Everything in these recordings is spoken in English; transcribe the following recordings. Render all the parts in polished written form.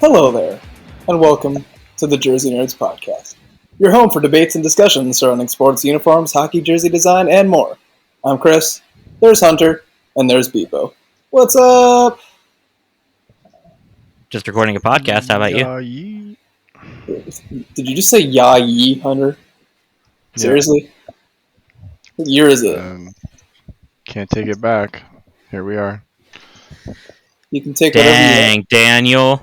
Hello there, and welcome to the Jersey Nerds Podcast, your home for debates and discussions surrounding sports uniforms, hockey jersey design, and more. I'm Chris, there's Hunter, and there's Bpoe. What's up? Just recording a podcast, how about you? Did you just say ya yee, Hunter? Seriously? What year is it? Can't take it back. Here we are. You can take whatever you Dang, want. Daniel.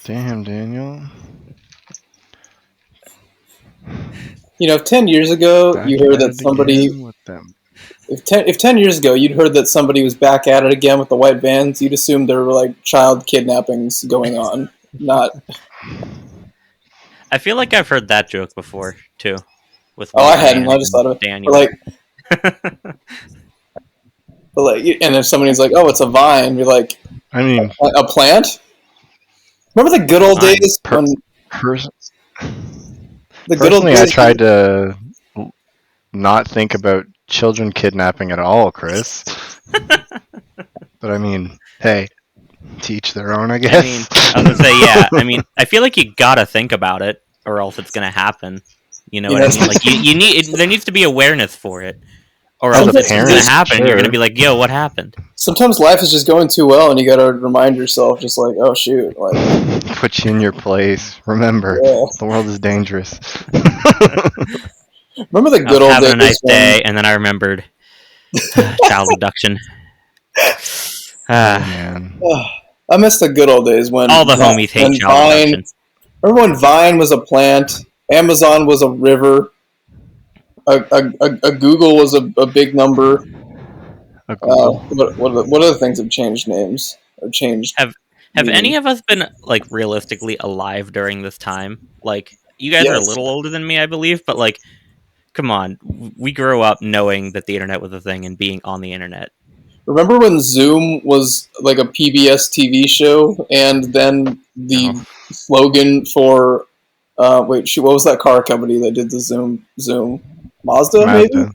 Damn, Daniel. You know, if 10 years ago you heard that somebody... If 10 years ago you'd heard that somebody was back at it again with the white vans, you'd assume there were like child kidnappings going on. Not... I feel like I've heard that joke before, too. I hadn't. I just thought of it. Daniel. And if somebody's like, "Oh, it's a vine," you're like, I mean, a plant. Remember the good old days when personally, I tried to not think about children kidnapping at all, Chris. But I mean, hey, to each their own, I guess. I was gonna say, yeah. I mean, I feel like you gotta think about it, or else it's gonna happen. You know what I mean? Like you need. There needs to be awareness for it, or else it's gonna happen. Sure. You're gonna be like, "Yo, what happened?" Sometimes life is just going too well, and you gotta remind yourself, just like, "Oh shoot!" Like, put you in your place. Remember, the world is dangerous. Remember the good old days? Having a nice day, and then I remembered child abduction. Man. I miss the good old days when all the homies hate child abduction. Remember when Vine was a plant, Amazon was a river, a Google was a big number. What other things have changed names or changed? Have any of us been like realistically alive during this time? Like you guys are a little older than me, I believe, but like, come on, we grew up knowing that the internet was a thing and being on the internet. Remember when Zoom was like a PBS TV show, and then the slogan for what was that car company that did the Zoom? Mazda, maybe?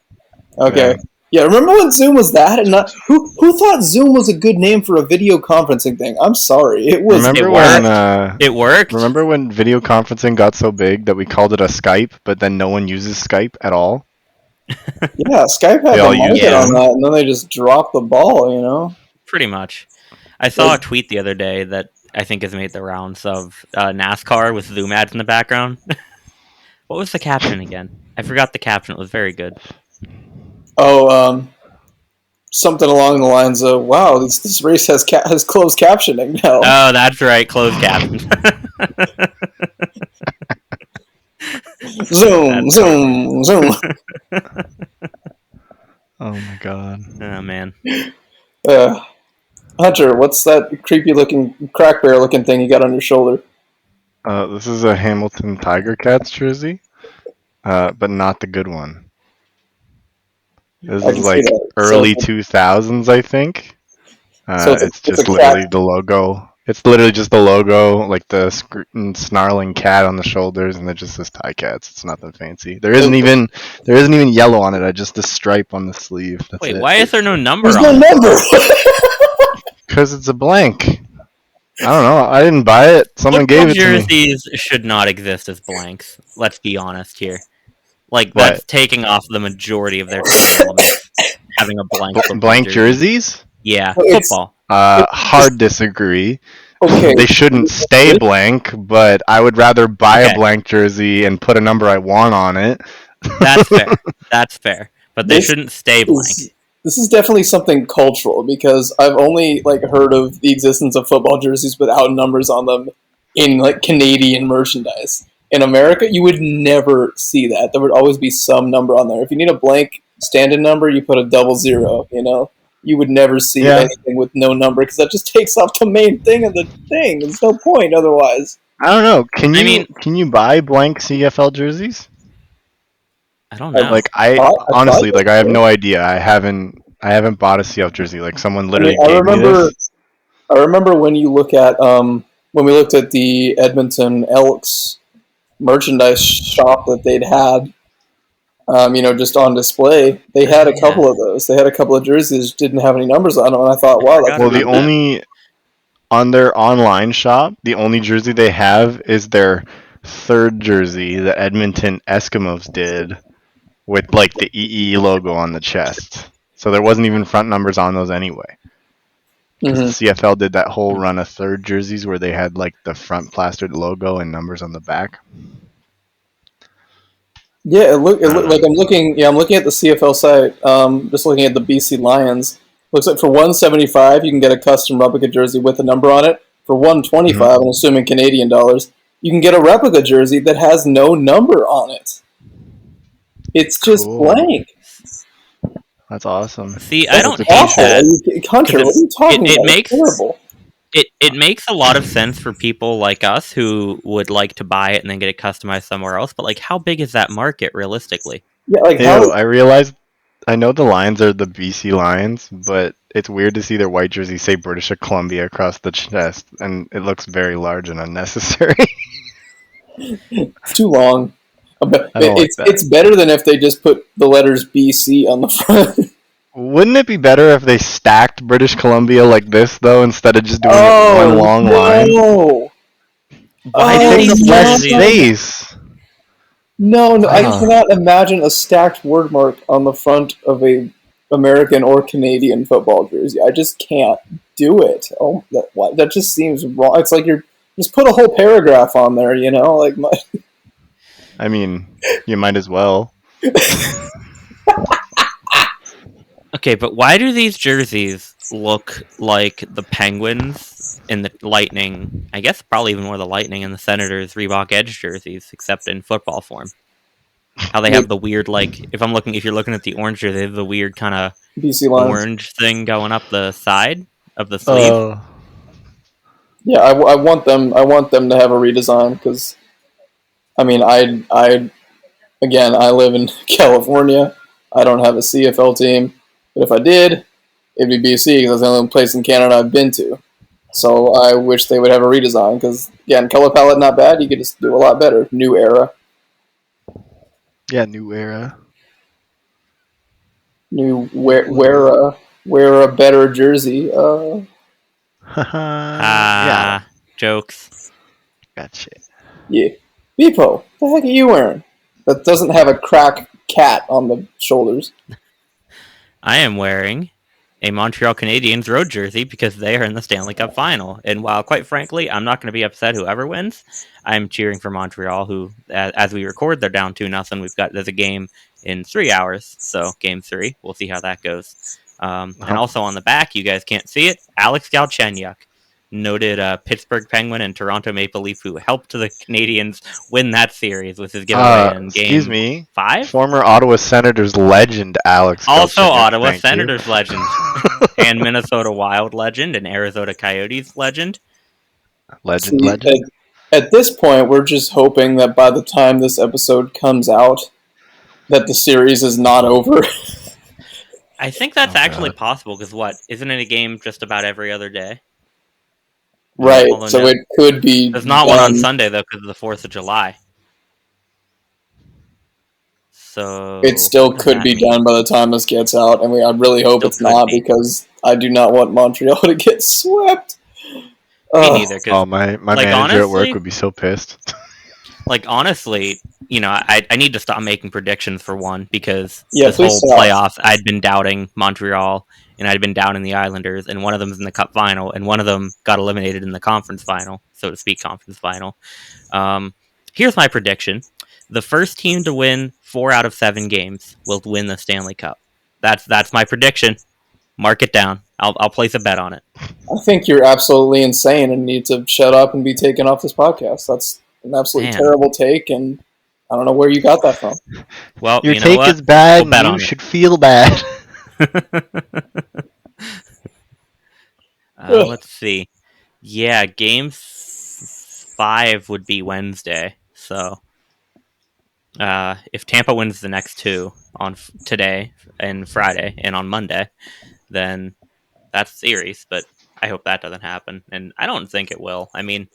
Okay. Yeah, remember when Zoom was that? And who thought Zoom was a good name for a video conferencing thing? I'm sorry. It worked. Remember when video conferencing got so big that we called it a Skype, but then no one uses Skype at all? Yeah, Skype had the market on that, and then they just dropped the ball, you know? Pretty much. I saw a tweet the other day that I think has made the rounds of NASCAR with Zoom ads in the background. What was the caption again? I forgot the caption. It was very good. Something along the lines of, "Wow, this race has closed captioning now." Oh, that's right, closed caption. Zoom. Oh my god. Oh man. Hunter, what's that creepy looking crack bear looking thing you got on your shoulder? This is a Hamilton Tiger Cats jersey, but not the good one. This is like early 2000s, I think. It's just literally the logo. It's literally just the logo, like the snarling cat on the shoulders, and it just says Tie Cats. It's nothing fancy. There isn't even yellow on it. Just a stripe on the sleeve. That's Wait, it. why is there no number on it? There's no number! Because it's a blank. I don't know. I didn't buy it. Someone gave it to me. Jerseys should not exist as blanks. Let's be honest here. Like, that's taking off the majority of their elements. Having a blank jerseys? Yeah, football. Hard disagree. Okay. They shouldn't stay blank, but I would rather buy a blank jersey and put a number I want on it. That's fair. But they shouldn't stay blank. This is definitely something cultural, because I've only heard of the existence of football jerseys without numbers on them in Canadian merchandise. In America, you would never see that. There would always be some number on there. If you need a blank stand-in number, you put a 00, you know? You would never see anything with no number, because that just takes off the main thing of the thing. There's no point otherwise. I don't know. Can you buy blank CFL jerseys? I don't know. I honestly, I have no idea. I haven't bought a CFL jersey. Someone literally gave me this. I remember when you look at when we looked at the Edmonton Elks merchandise shop that they'd had, just on display. They had a couple of those. They had a couple of jerseys that didn't have any numbers on them, and I thought, wow, that's the on their online shop, the only jersey they have is their third jersey that Edmonton Eskimos did with like the EE logo on the chest. So there wasn't even front numbers on those anyway. Because the CFL did that whole run of third jerseys where they had like the front plastered logo and numbers on the back. Yeah, it look like I'm looking. Yeah, I'm looking at the CFL site. Just looking at the BC Lions. Looks like for $175 you can get a custom replica jersey with a number on it. For $125, I'm assuming Canadian dollars, you can get a replica jersey that has no number on it. It's just blank. That's awesome. See, That's I don't awful. hate that. Hunter, what are you talking about? Makes, it's terrible. It makes a lot of sense for people like us who would like to buy it and then get it customized somewhere else. But like, how big is that market realistically? Yeah, like how? I realized. I know the Lions are the BC Lions, but it's weird to see their white jersey say British Columbia across the chest, and it looks very large and unnecessary. It's too long. It's it's better than if they just put the letters BC on the front. Wouldn't it be better if they stacked British Columbia like this, though, instead of just doing one long line? Why do these less space? No, I cannot imagine a stacked word mark on the front of a American or Canadian football jersey. I just can't do it. Oh, that just seems wrong. It's like you're just put a whole paragraph on there, you know? Like I mean, you might as well. Okay, but why do these jerseys look like the Penguins and the Lightning? I guess probably even more the Lightning and the Senators Reebok Edge jerseys, except in football form. How they have the weird, like, if you're looking at the orange jersey, they have the weird kind of orange thing going up the side of the sleeve. Yeah, I want them to have a redesign because, I mean, I live in California. I don't have a CFL team. But if I did, it'd be BC because it's the only place in Canada I've been to. So I wish they would have a redesign because, again, color palette not bad. You could just do a lot better. New era. Yeah, new era. Wear a better jersey. Yeah. Jokes. Gotcha. Yeah. Bpoe, the heck are you wearing? That doesn't have a crack cat on the shoulders. I am wearing a Montreal Canadiens road jersey because they are in the Stanley Cup Final. And while, quite frankly, I'm not going to be upset whoever wins, I'm cheering for Montreal, who, as we record, they're down 2-0. There's a game in 3 hours, so Game 3. We'll see how that goes. And also on the back, you guys can't see it, Alex Galchenyuk, noted Pittsburgh Penguin and Toronto Maple Leaf, who helped the Canadiens win that series with his giveaway in Game 5. Former Ottawa Senators legend Alex. Also Ottawa Senators legend, and Minnesota Wild legend, and Arizona Coyotes legend. Legend. At this point, we're just hoping that by the time this episode comes out, that the series is not over. I think that's actually possible because isn't it a game just about every other day? Right, so it could be. There's not one on Sunday, though, because of the 4th of July. So it still could be done by the time this gets out, and I really hope it's not because I do not want Montreal to get swept. Me neither. My manager at work would be so pissed. Like, honestly, I need to stop making predictions for one because this whole playoffs, I'd been doubting Montreal and I'd been doubting the Islanders, and one of them's in the Cup Final, and one of them got eliminated in the Conference Final, so to speak, Conference Final. Here's my prediction. The first team to win 4 out of 7 games will win the Stanley Cup. That's my prediction. Mark it down. I'll place a bet on it. I think you're absolutely insane and need to shut up and be taken off this podcast. That's an absolutely terrible take, and I don't know where you got that from. Well, your take is bad. We'll you should feel bad. Let's see. Yeah, Game 5 would be Wednesday. So, if Tampa wins the next 2 on today and Friday and on Monday, then that's series. But I hope that doesn't happen, and I don't think it will. I mean,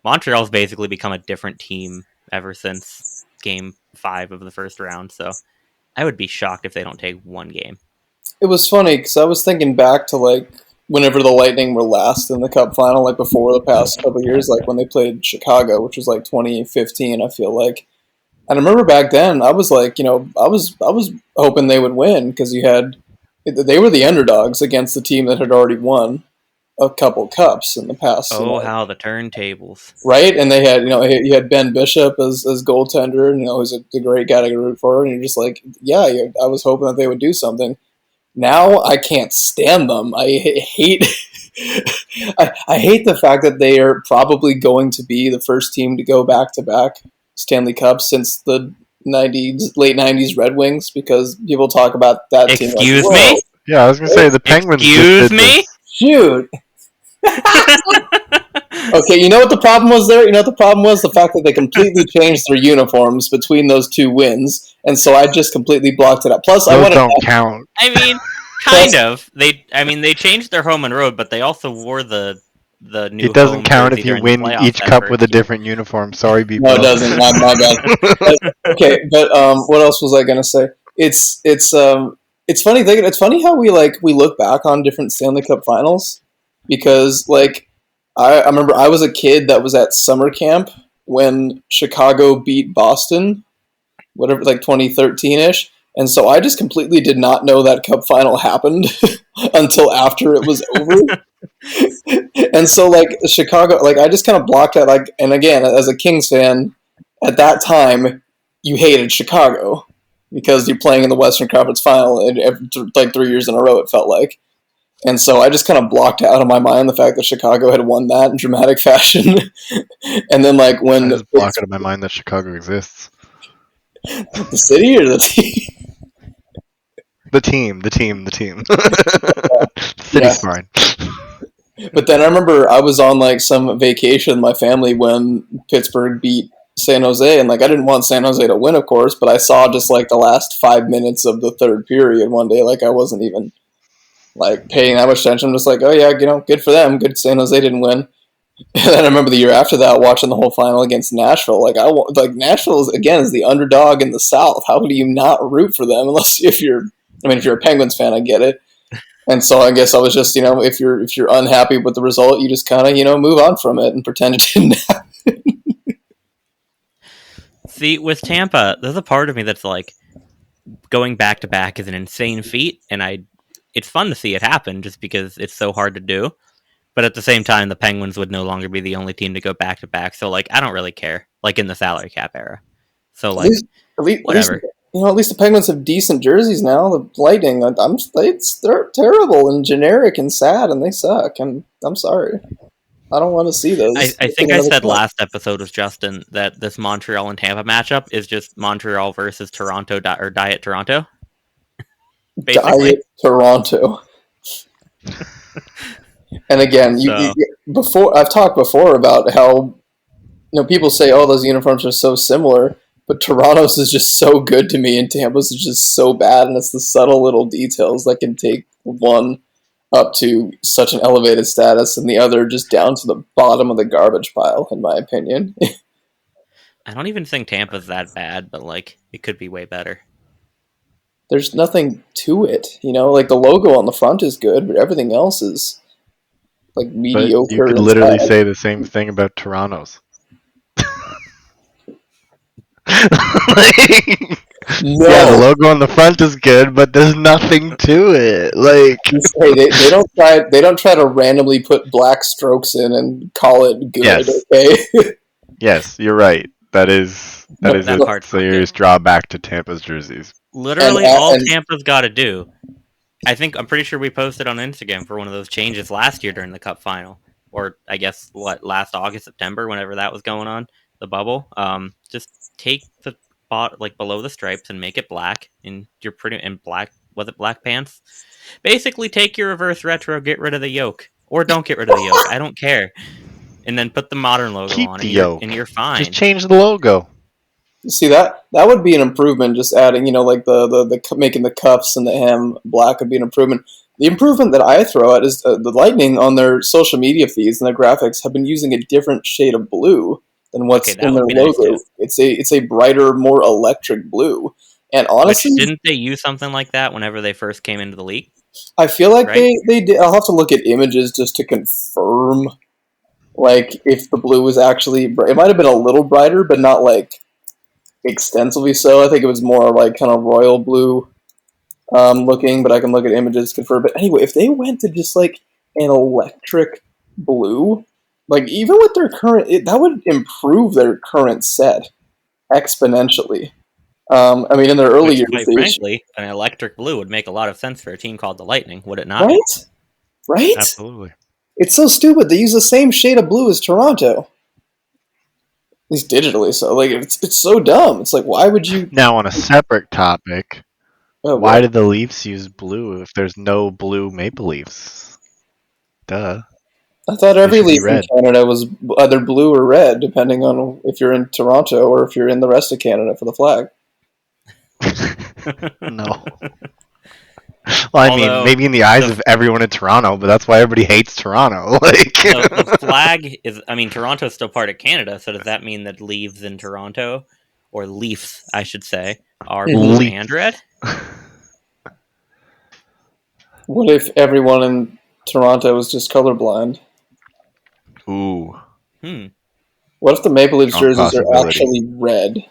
Montreal's basically become a different team ever since Game 5 of the first round. So, I would be shocked if they don't take one game. It was funny because I was thinking back to whenever the Lightning were last in the Cup final, like before the past couple of years, like when they played Chicago, which was like 2015, I feel like. And I remember back then, I was like, I was hoping they would win because they were the underdogs against the team that had already won a couple cups in the past. Oh, how the turntables! Right, and they had you had Ben Bishop as goaltender, and who's a great guy to root for, and you're just like, yeah, I was hoping that they would do something. Now I can't stand them. I hate. I hate the fact that they are probably going to be the first team to go back to back Stanley Cups since the late '90s Red Wings, because people talk about that team. Excuse me? Yeah, I was gonna say the Penguins. Excuse me? Shoot. Okay, you know what the problem was there? You know what the problem was? The fact that they completely changed their uniforms between those two wins, and so I just completely blocked it out. Plus, those don't count. I mean, kind of. They changed their home and road, but they also wore the new. It doesn't count if you win each cup with a different uniform. Sorry, Bpoe. No, it doesn't. My bad. Okay, but what else was I gonna say? It's funny. It's funny how we look back on different Stanley Cup Finals, because I remember I was a kid that was at summer camp when Chicago beat Boston, whatever, 2013-ish. And so I just completely did not know that Cup final happened until after it was over. And so Chicago, I just kind of blocked that. And again, as a Kings fan, at that time, you hated Chicago because you're playing in the Western Conference Final 3 years in a row, it felt like. And so I just kind of blocked out of my mind the fact that Chicago had won that in dramatic fashion. And then when I just block out of my mind that Chicago exists. The city or the team? The team. The city's fine. But then I remember I was on some vacation with my family when Pittsburgh beat San Jose, and I didn't want San Jose to win, of course, but I saw just the last 5 minutes of the third period one day. I wasn't even paying that much attention. I'm just oh yeah, good for them. Good San Jose didn't win. And then I remember the year after that, watching the whole final against Nashville. Nashville is the underdog in the South. How do you not root for them if you're a Penguins fan? I get it. And so I guess I was just if you're unhappy with the result, you just kind of move on from it and pretend it didn't happen. See, with Tampa, there's a part of me that's going back to back is an insane feat, and it's fun to see it happen just because it's so hard to do. But at the same time, the Penguins would no longer be the only team to go back to back. So I don't really care. In the salary cap era. So whatever. At least the Penguins have decent jerseys now. The Lightning, they're terrible and generic and sad, and they suck. And I'm sorry, I don't want to see those. I think I said last episode with Justin that this Montreal and Tampa matchup is just Montreal versus Toronto or Diet Toronto. Basically. Diet Toronto. And again, before I've talked before about how people say, "Oh, those uniforms are so similar," but Toronto's is just so good to me, and Tampa's is just so bad, and it's the subtle little details that can take one up to such an elevated status, and the other just down to the bottom of the garbage pile, in my opinion. I don't even think Tampa's that bad, but it could be way better. There's nothing to it, the logo on the front is good, but everything else is mediocre. But you could literally say the same thing about Toronto's. No. Yeah, the logo on the front is good, but there's nothing to it. Hey, they don't try to randomly put black strokes in and call it good. Yes. Okay. Yes, you're right. That is a serious drawback to Tampa's jerseys. Literally, all Tampa's got to do. I'm pretty sure we posted on Instagram for one of those changes last year during the Cup Final, or I guess last August, September, whenever that was going on, the bubble. Just take the below the stripes and make it black, and you're pretty in black. Was it black pants? Basically, take your reverse retro, get rid of the yoke, or don't get rid of the yoke. I don't care. And then put the modern logo Keep on the it, yoke. And you're fine. Just change the logo. See, that would be an improvement. Just adding, the making the cuffs and the hem black would be an improvement. The improvement that I throw at is the Lightning on their social media feeds and their graphics have been using a different shade of blue than what's in their logo. Nice, it's a brighter, more electric blue. And honestly, didn't they use something like that whenever they first came into the league? I feel like they did. I'll have to look at images just to confirm, like, if the blue was actually. It might have been a little brighter, but not like extensively so. I think it was more like kind of royal blue looking, but I can look at images to confirm. But anyway, if they went to just like an electric blue, like even with their current, that would improve their current set exponentially. I mean, in their early years, quite frankly, an electric blue would make a lot of sense for a team called the Lightning, would it not? Right? Right? Absolutely. It's so stupid. They use the same shade of blue as Toronto. At least digitally, so like it's so dumb. It's like, why would you? Now, on a separate topic, why did the Leafs use blue if there's no blue Maple Leafs? Duh. I thought every Leaf in Canada was either blue or red, depending on if you're in Toronto or if you're in the rest of Canada for the flag. No. Well, I mean, maybe in the eyes of everyone in Toronto, but that's why everybody hates Toronto. Like, the flag is. I mean, Toronto's still part of Canada, so does that mean that Leaves in Toronto, or Leafs, I should say, are blue and red? What if everyone in Toronto was just colorblind? Ooh. What if the Maple Leafs jerseys are actually red?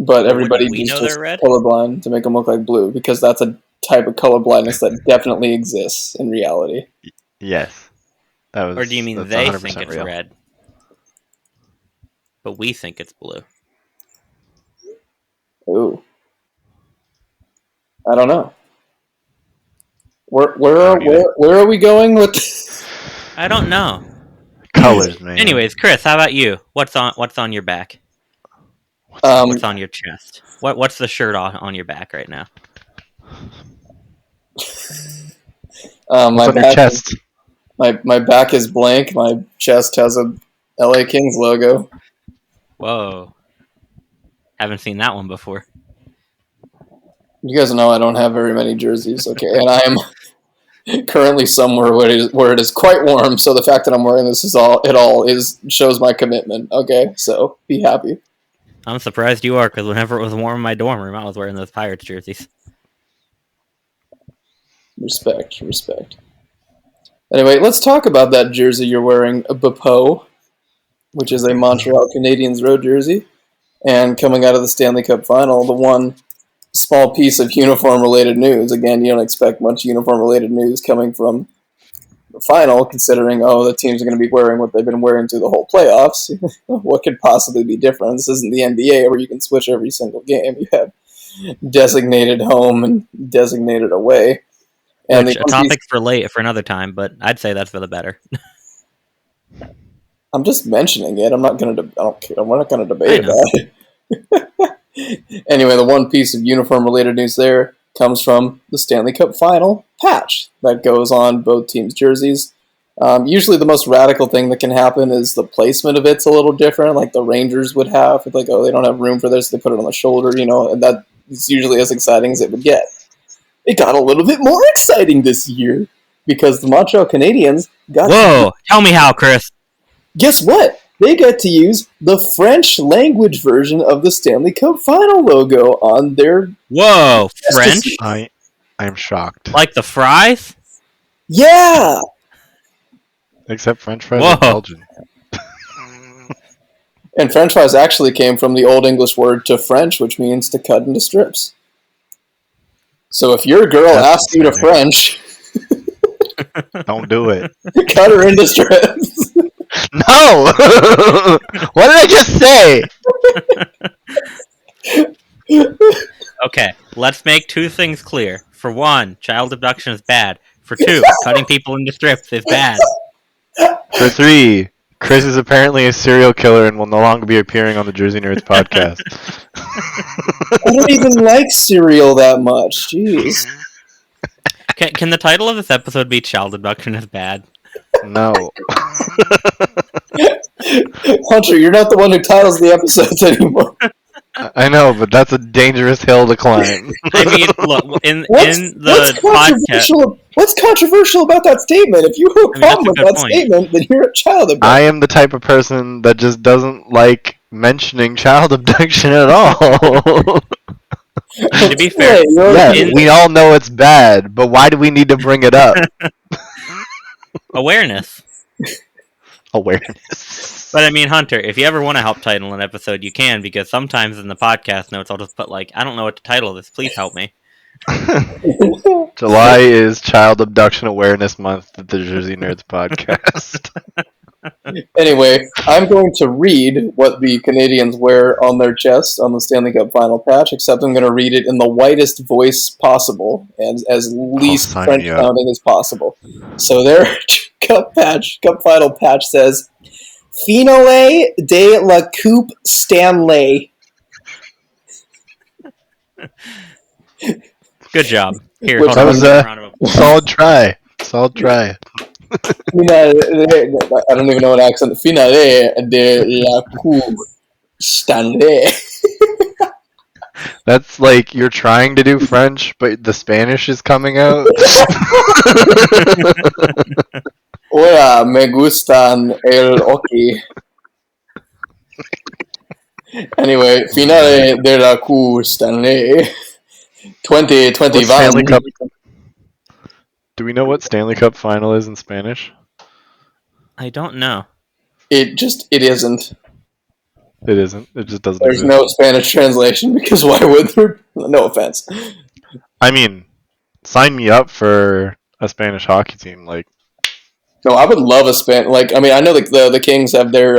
But everybody just colorblind to make them look like blue, because that's a type of colorblindness that definitely exists in reality. Yes. Or do you mean they think it's red, but we think it's blue? Ooh. I don't know. Where are we going with this? I don't know. Colors, man. Anyways, Chris, how about you? What's on your back? What's on your chest? What's the shirt on your back right now? My back, chest. My back is blank. My chest has a LA Kings logo. Whoa. Haven't seen that one before. You guys know I don't have very many jerseys, okay? And I am currently somewhere where it is quite warm, so the fact that I'm wearing this shows my commitment, okay? So be happy. I'm surprised you are, because whenever it was warm in my dorm room, I was wearing those Pirates jerseys. Respect. Anyway, let's talk about that jersey you're wearing, a Bpoe, which is a Montreal Canadiens road jersey. And coming out of the Stanley Cup Final, the one small piece of uniform-related news. Again, you don't expect much uniform-related news coming from the final, considering, the teams are going to be wearing what they've been wearing through the whole playoffs. What could possibly be different? This isn't the NBA where you can switch every single game. You have designated home and designated away. And a topic for another time, but I'd say that's for the better. I'm just mentioning it. I'm not going to. I don't care. We're not going to debate about it. Anyway, the one piece of uniform-related news there comes from the Stanley Cup Final patch that goes on both teams' jerseys. Usually, the most radical thing that can happen is the placement of it's a little different, like the Rangers would have. It's like, they don't have room for this, they put it on the shoulder, and that is usually as exciting as it would get. It got a little bit more exciting this year because the Montreal Canadiens got. Whoa! Tell me how, Chris. Guess what? They got to use the French language version of the Stanley Cup Final logo on their. Whoa! French? I am shocked. Like the fries? Yeah. Except French fries are Belgian. And French fries actually came from the Old English word to French, which means to cut into strips. So if your girl asks you to French, don't do it. Cut her into strips. No! What did I just say? Okay, let's make two things clear. For one, child abduction is bad. For two, cutting people into strips is bad. For three, Chris is apparently a serial killer and will no longer be appearing on the Jersey Nerds podcast. I don't even like cereal that much. Jeez. Can the title of this episode be Child Abduction is Bad? No. Hunter, you're not the one who titles the episodes anymore. I know, but that's a dangerous hill to climb. I mean, look, in the podcast... What's controversial about that statement? If you have a problem with that statement, then you're a child abduction. I am the type of person that just doesn't like mentioning child abduction at all. I mean, to be fair, we all know it's bad, but why do we need to bring it up? Awareness. Awareness. But I mean, Hunter, if you ever want to help title an episode, you can, because sometimes in the podcast notes I'll just put like, I don't know what to title this. Please help me. July is Child Abduction Awareness Month at the Jersey Nerds podcast. Anyway, I'm going to read what the Canadians wear on their chest on the Stanley Cup Final patch, except I'm going to read it in the whitest voice possible and as least French sounding as possible. So their Cup Final patch says, Finale de la Coupe Stanley. Good job. Here, that was a solid try. I don't even know what accent. Finale de la Coupe Stanley. That's like you're trying to do French, but the Spanish is coming out. Hola, me gustan el hockey. Anyway, Finale de la Coupe Stanley 2021. Stanley Cup? Do we know what Stanley Cup Final is in Spanish? I don't know. It isn't. It isn't. It just doesn't There's exist. no Spanish translation because why would there? No offense. I mean, sign me up for a Spanish hockey team. Like, no, I would love a I mean, I know the Kings have their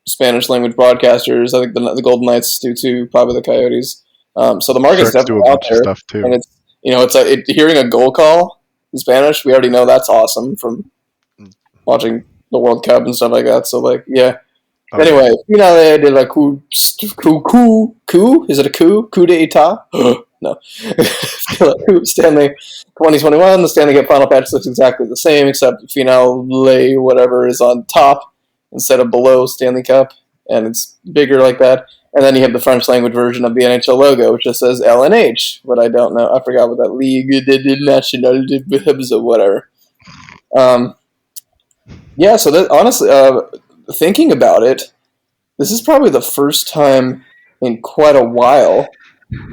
Spanish language broadcasters. I think the Golden Knights do too. Probably the Coyotes. So the market's definitely out there. Stuff too. And hearing a goal call in Spanish, we already know that's awesome from watching the World Cup and stuff like that. So yeah. Okay. Anyway, Finale de la Coupe. Is it a coup? Coup d'etat? No. Coupe Stanley 2021. The Stanley Cup Final patch looks exactly the same, except Finale whatever is on top instead of below Stanley Cup, and it's bigger like that. And then you have the French language version of the NHL logo, which just says LNH. But I don't know. I forgot what that Ligue Nationale de whatever. Yeah. So that, honestly, thinking about it, this is probably the first time in quite a while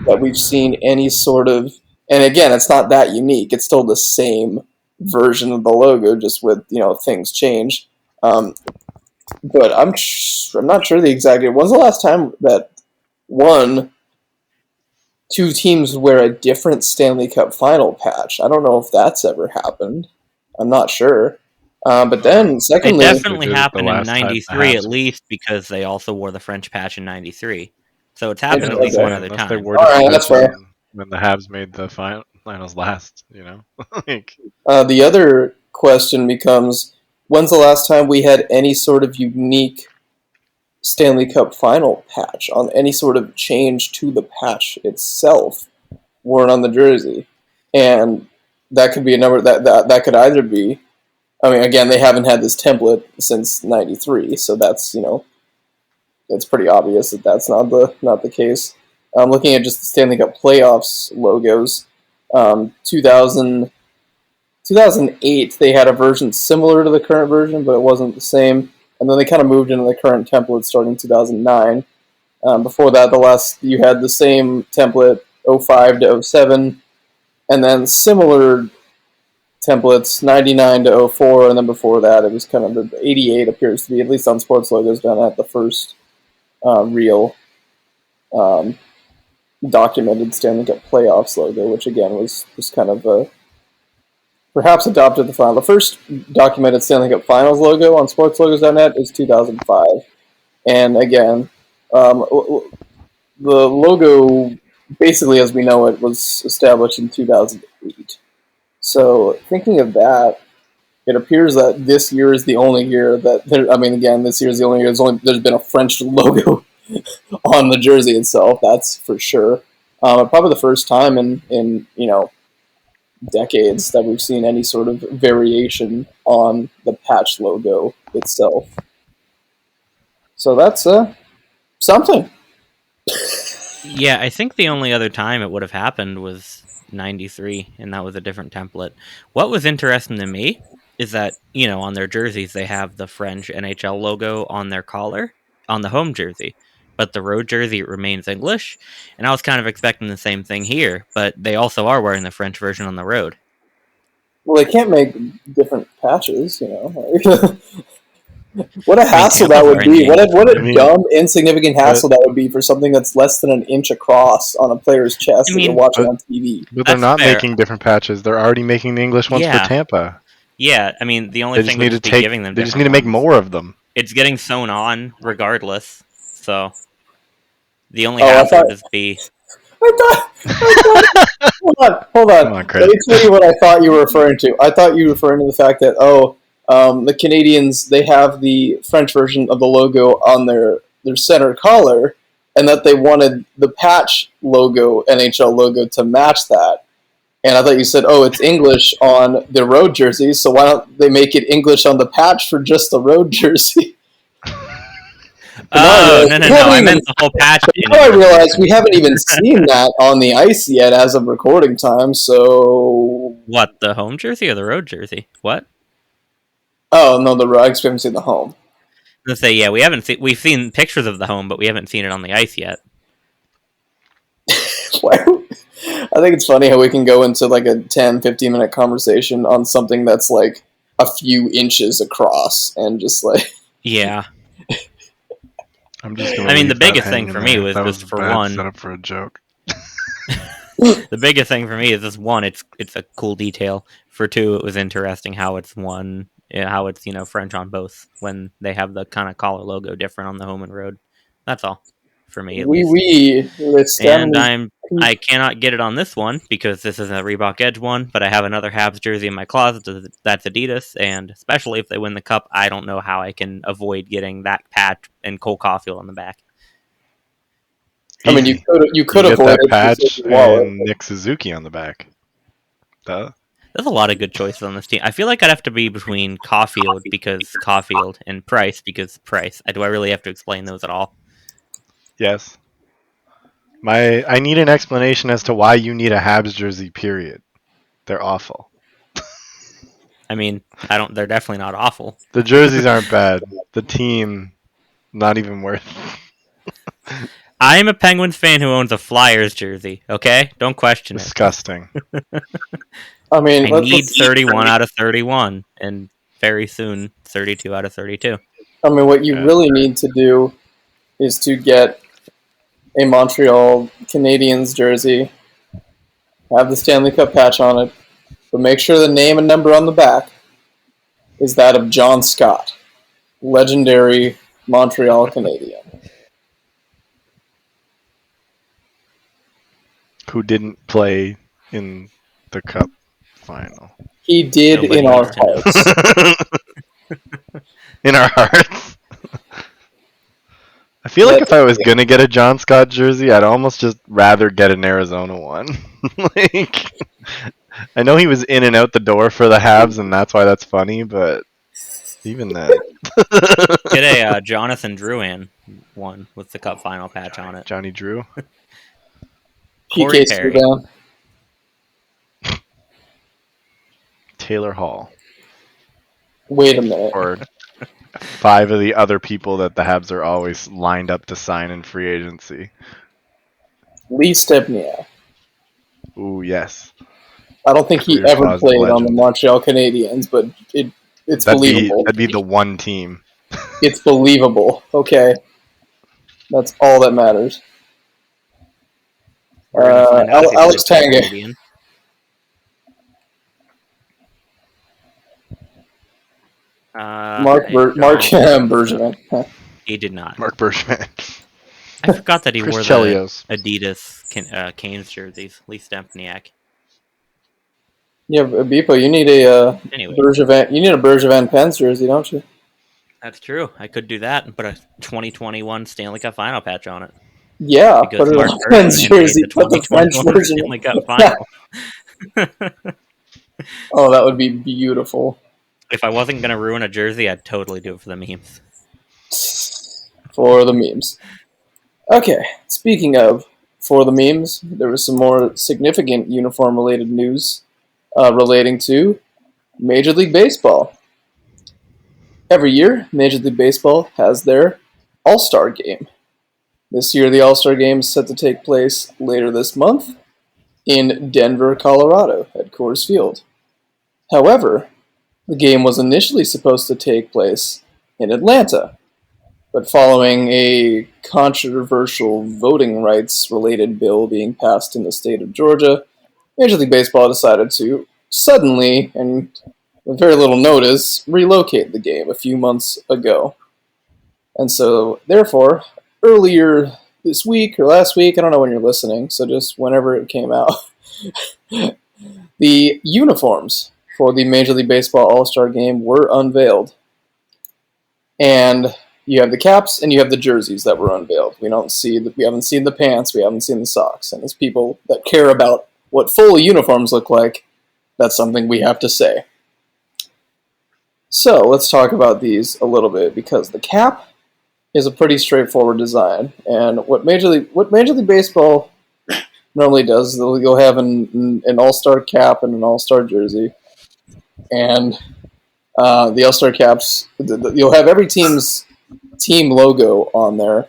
that we've seen any sort of, and again, it's not that unique. It's still the same version of the logo, just with things change. But I'm not sure the exact. When's the last time that two teams wear a different Stanley Cup Final patch? I don't know if that's ever happened. I'm not sure. But then, secondly, it definitely happened in '93 at least, because they also wore the French patch in '93. So it's happened at least one other time. They wore that's fair. When the Habs made the finals last, The other question becomes, when's the last time we had any sort of unique Stanley Cup Final patch on any sort of change to the patch itself worn on the jersey? And that could be a number that could either be, I mean, again, they haven't had this template since '93, so that's it's pretty obvious that that's not the case. I'm looking at just the Stanley Cup playoffs logos. 2008, they had a version similar to the current version, but it wasn't the same. And then they kind of moved into the current template starting in 2009. Before that, you had the same template 05 to 07, and then similar templates 99 to 04, and then before that it was kind of the 88 appears to be, at least on sports logos, done at the first real documented Stanley Cup playoffs logo, which again was kind of perhaps adopted the final. The first documented Stanley Cup Finals logo on sportslogos.net is 2005, and again, the logo basically as we know it was established in 2008. So thinking of that, it appears that this year is the only year that this year is the only year there's been a French logo on the jersey itself. That's for sure. Probably the first time in decades that we've seen any sort of variation on the patch logo itself. So that's something. Yeah, I think the only other time it would have happened was '93, and that was a different template. What was interesting to me is that, on their jerseys, they have the French NHL logo on their collar, on the home jersey. but the road jersey remains English. And I was kind of expecting the same thing here, but they also are wearing the French version on the road. Well, they can't make different patches, you know. What a hassle that would be. What a dumb, insignificant hassle that would be for something that's less than an inch across on a player's chest that you're watching on TV. But they're not making different patches. They're already making the English ones for Tampa. Yeah, I mean, the only thing would just be giving them. They just need to make more of them. It's getting sewn on regardless, so the only hassle would just be. Hold on. Let me tell you what I thought you were referring to. I thought you were referring to the fact that the Canadians, they have the French version of the logo on their center collar, and that they wanted the patch logo, NHL logo, to match that. And I thought you said, it's English on the road jersey, so why don't they make it English on the patch for just the road jersey? No, I meant the whole patch. Now I realize we haven't even seen that on the ice yet as of recording time, so... What, the home jersey or the road jersey? What? Oh, no, I haven't seen the home. Let's say, yeah, we've seen pictures of the home, but we haven't seen it on the ice yet. I think it's funny how we can go into like a 10, 15-minute conversation on something that's like a few inches across and just like... Yeah. I mean, the biggest thing for me was just for one... set up for a joke. The biggest thing for me is just one, it's a cool detail. For two, it was interesting how it's French on both when they have the kind of collar logo different on the home and road. That's all for me. At least. And I cannot get it on this one because this is a Reebok Edge one, but I have another Habs jersey in my closet that's Adidas, and especially if they win the Cup, I don't know how I can avoid getting that patch and Cole Caulfield on the back. I mean, you could avoid that patch and Nick Suzuki on the back. Duh. There's a lot of good choices on this team. I feel like I'd have to be between Caulfield because Caulfield and Price because Price. Do I really have to explain those at all? Yes. I need an explanation as to why you need a Habs jersey, period. They're awful. I mean, they're definitely not awful. The jerseys aren't bad. The team, not even worth it. I'm a Penguins fan who owns a Flyers jersey, okay? Don't question Disgusting. I mean, I need 31 out of 31, and very soon, 32 out of 32. I mean, what you really need to do is to get a Montreal Canadiens jersey, have the Stanley Cup patch on it, but make sure the name and number on the back is that of John Scott, legendary Montreal Canadian. Who didn't play in the Cup Final. He did in our hearts. In our hearts. I feel like if I was going to get a John Scott jersey, I'd almost just rather get an Arizona one. I know he was in and out the door for the Habs, and that's why that's funny, but even then. Get a Jonathan Drouin one with the Cup Final patch on it. Johnny Drew. Corey Perry. Taylor Hall. Wait a minute. Or 5 of the other people that the Habs are always lined up to sign in free agency. Lee Stepniak. Ooh, yes. I don't think he ever played on the Montreal Canadiens, but it's believable. That'd be the one team. It's believable. Okay. That's all that matters. Alex Tanguay. Mark Bergevin. He did not. Mark Bergevin. I forgot that he wore the Chelios. Adidas Canes jerseys. Lee Stempniak. Yeah, Bpoe, you need a Bergevin. You need a Bergevin Pens jersey, don't you? That's true. I could do that and put a 2021 Stanley Cup Final patch on it. Yeah, put it on a Pens jersey. Put the French version. Stanley Cup Final. Oh, that would be beautiful. If I wasn't going to ruin a jersey, I'd totally do it for the memes. For the memes. Okay, speaking of for the memes, there was some more significant uniform-related news relating to Major League Baseball. Every year, Major League Baseball has their All-Star Game. This year, the All-Star Game is set to take place later this month in Denver, Colorado, at Coors Field. However, the game was initially supposed to take place in Atlanta, but following a controversial voting rights-related bill being passed in the state of Georgia, Major League Baseball decided to suddenly, and with very little notice, relocate the game a few months ago. And so, therefore, earlier this week or last week, I don't know when you're listening, so just whenever it came out, the uniforms for the Major League Baseball All-Star Game were unveiled. And you have the caps and you have the jerseys that were unveiled. We haven't seen the pants, we haven't seen the socks. And as people that care about what full uniforms look like, that's something we have to say. So let's talk about these a little bit, because the cap is a pretty straightforward design, and what Major League Baseball normally does is you'll have an All-Star cap and an All-Star jersey, and the All-Star caps, you'll have every team's team logo on there,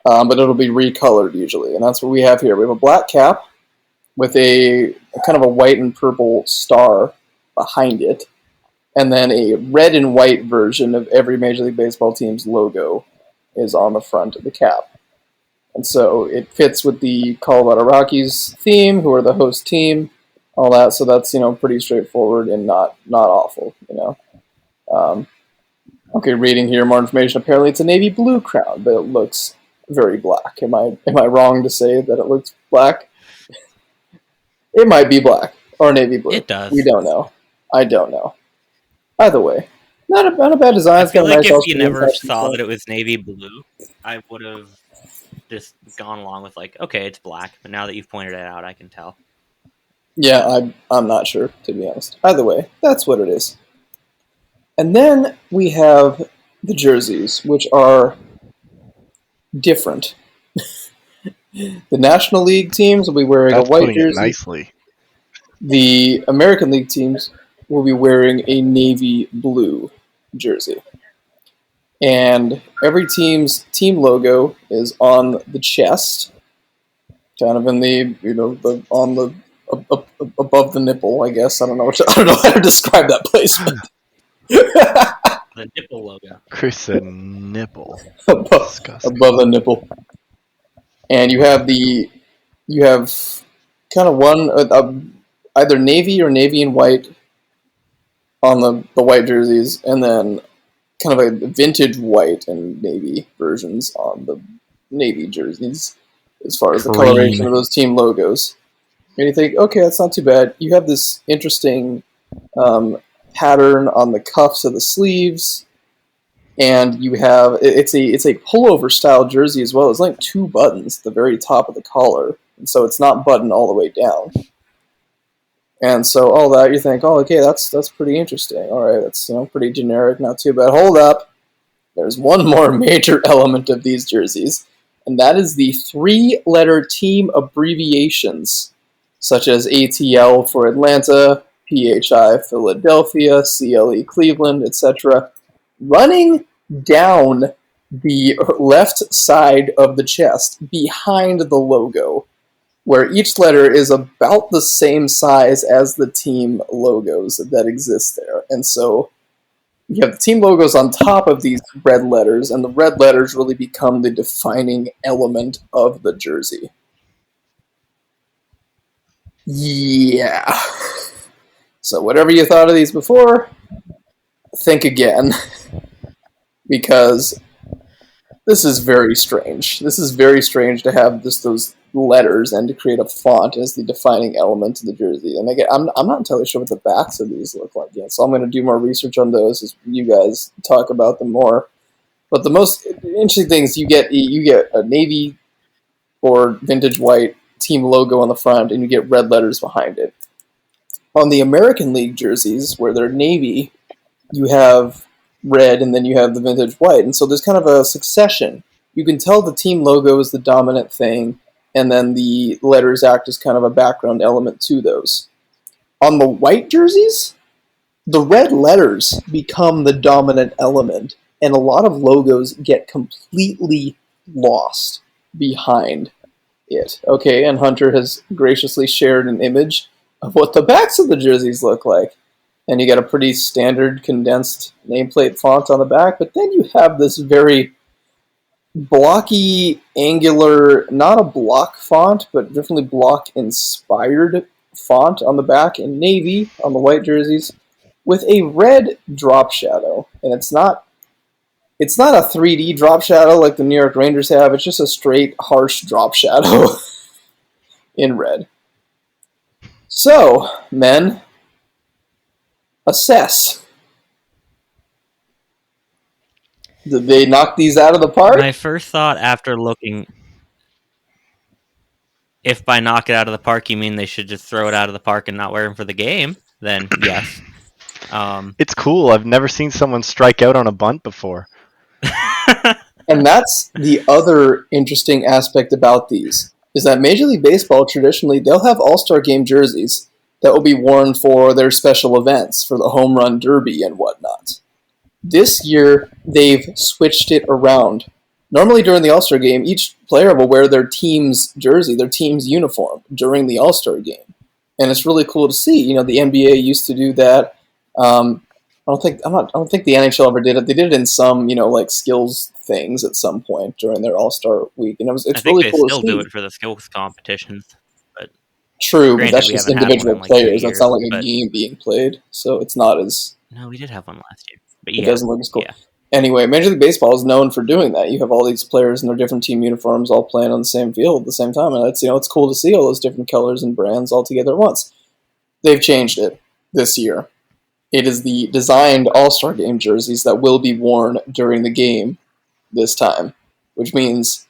but it'll be recolored usually, and that's what we have here. We have a black cap with a kind of a white and purple star behind it, and then a red and white version of every Major League Baseball team's logo is on the front of the cap. And so it fits with the Colorado Rockies theme, who are the host team, all that. So that's, pretty straightforward and not awful, Okay, reading here more information. Apparently it's a navy blue crown, but it looks very black. Am I wrong to say that it looks black? It might be black or navy blue. It does. We don't know. I don't know. Either way, not a bad design. I feel like if you never saw that it was navy blue, I would have just gone along with okay, it's black. But now that you've pointed it out, I can tell. Yeah, I'm not sure, to be honest. Either way, that's what it is. And then we have the jerseys, which are different. The National League teams will be wearing a white jersey. Nicely. The American League teams will be wearing a navy blue jersey. And every team's team logo is on the chest, kind of in the, above the nipple, I guess. I don't know how to describe that placement. The nipple logo. Chris said nipple. above the nipple. And you have kind of one, either navy or navy and white on the white jerseys, and then kind of a vintage white and navy versions on the navy jerseys, as far as the coloration of those team logos. And you think, okay, that's not too bad. You have this interesting pattern on the cuffs of the sleeves, and you have it's a pullover style jersey as well. It's like 2 buttons at the very top of the collar, and so it's not buttoned all the way down. And so all that, you think, oh, okay, that's pretty interesting. All right, that's pretty generic, not too bad. Hold up, there's one more major element of these jerseys, and that is the 3-letter team abbreviations, such as ATL for Atlanta, PHI Philadelphia, CLE Cleveland, etc., running down the left side of the chest behind the logo, where each letter is about the same size as the team logos that exist there. And so you have the team logos on top of these red letters, and the red letters really become the defining element of the jersey. Yeah. So whatever you thought of these before, think again. Because this is very strange. This is very strange to have just those letters and to create a font as the defining element of the jersey. And again, I'm not entirely sure what the backs of these look like yet, so I'm going to do more research on those as you guys talk about them more. But the most interesting thing is you get a navy or vintage white team logo on the front, and you get red letters behind it. On the American League jerseys, where they're navy, you have red, and then you have the vintage white. And so there's kind of a succession. You can tell the team logo is the dominant thing, and then the letters act as kind of a background element to those. On the white jerseys, the red letters become the dominant element, and a lot of logos get completely lost. behind it. Okay, and Hunter has graciously shared an image of what the backs of the jerseys look like. And you got a pretty standard condensed nameplate font on the back, but then you have this very blocky, angular, not a block font, but definitely block inspired font on the back in navy on the white jerseys with a red drop shadow. And it's not a 3D drop shadow like the New York Rangers have, it's just a straight harsh drop shadow in red. So, men, assess. Did they knock these out of the park? My first thought after looking, if by knock it out of the park you mean they should just throw it out of the park and not wear them for the game, then yes. It's cool. I've never seen someone strike out on a bunt before. And that's the other interesting aspect about these, is that Major League Baseball, traditionally, they'll have All-Star Game jerseys that will be worn for their special events, for the Home Run Derby and whatnot. This year, they've switched it around. Normally during the All-Star Game, each player will wear their team's jersey, their team's uniform, during the All-Star Game. And it's really cool to see. You know, the NBA used to do that. I don't think the NHL ever did it. They did it in some, like skills things at some point during their All-Star week, and it's really cool to see. I think they still do it for the skills competitions. But true, but that's just individual players. That's not like a game being played, so it's not as. No, we did have one last year, but it doesn't look as cool. Yeah. Anyway, Major League Baseball is known for doing that. You have all these players in their different team uniforms all playing on the same field at the same time, and it's cool to see all those different colors and brands all together at once. They've changed it this year. It is the designed All-Star Game jerseys that will be worn during the game this time, which means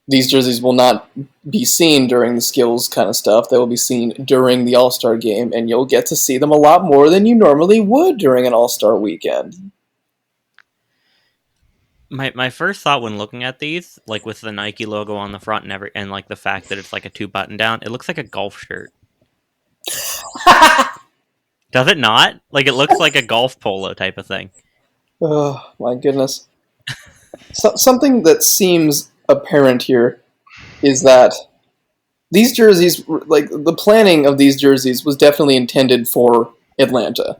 these jerseys will not be seen during the skills kind of stuff. They will be seen during the All-Star Game, and you'll get to see them a lot more than you normally would during an All-Star weekend. My first thought when looking at these, like with the Nike logo on the front and like the fact that it's like a 2 button down, it looks like a golf shirt. Does it not? Like, it looks like a golf polo type of thing. Oh, my goodness. Something that seems apparent here is that these jerseys, like, the planning of these jerseys was definitely intended for Atlanta.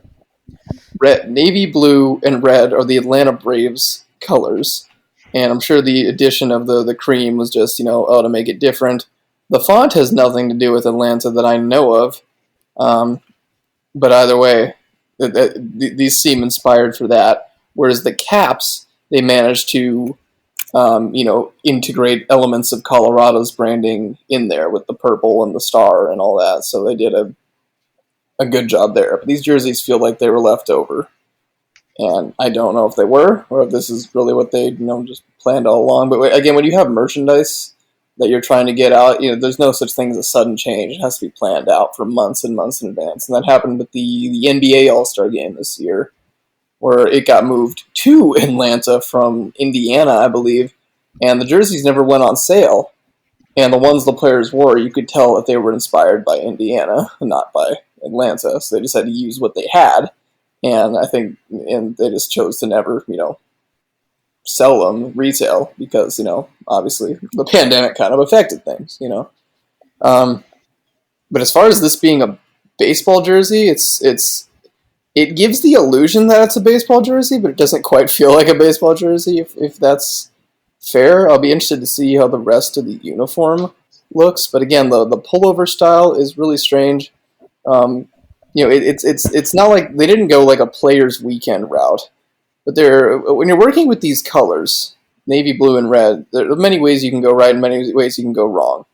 Navy blue and red are the Atlanta Braves colors, and I'm sure the addition of the cream was just, to make it different. The font has nothing to do with Atlanta that I know of. But either way, these seem inspired for that. Whereas the caps, they managed to, integrate elements of Colorado's branding in there with the purple and the star and all that. So they did a good job there. But these jerseys feel like they were left over. And I don't know if they were, or if this is really what they, just planned all along. But again, when you have merchandise that you're trying to get out, there's no such thing as a sudden change. It has to be planned out for months and months in advance. And that happened with the NBA All-Star Game this year, where it got moved to Atlanta from Indiana, I believe, and the jerseys never went on sale. And the ones the players wore, you could tell that they were inspired by Indiana, not by Atlanta. So they just had to use what they had. And they just chose to never, sell them retail because, obviously the pandemic kind of affected things, But as far as this being a baseball jersey, it gives the illusion that it's a baseball jersey, but it doesn't quite feel like a baseball jersey, if that's fair. I'll be interested to see how the rest of the uniform looks. But again, the pullover style is really strange. It's not like they didn't go like a player's weekend route. But when you're working with these colors, navy blue and red, there are many ways you can go right and many ways you can go wrong.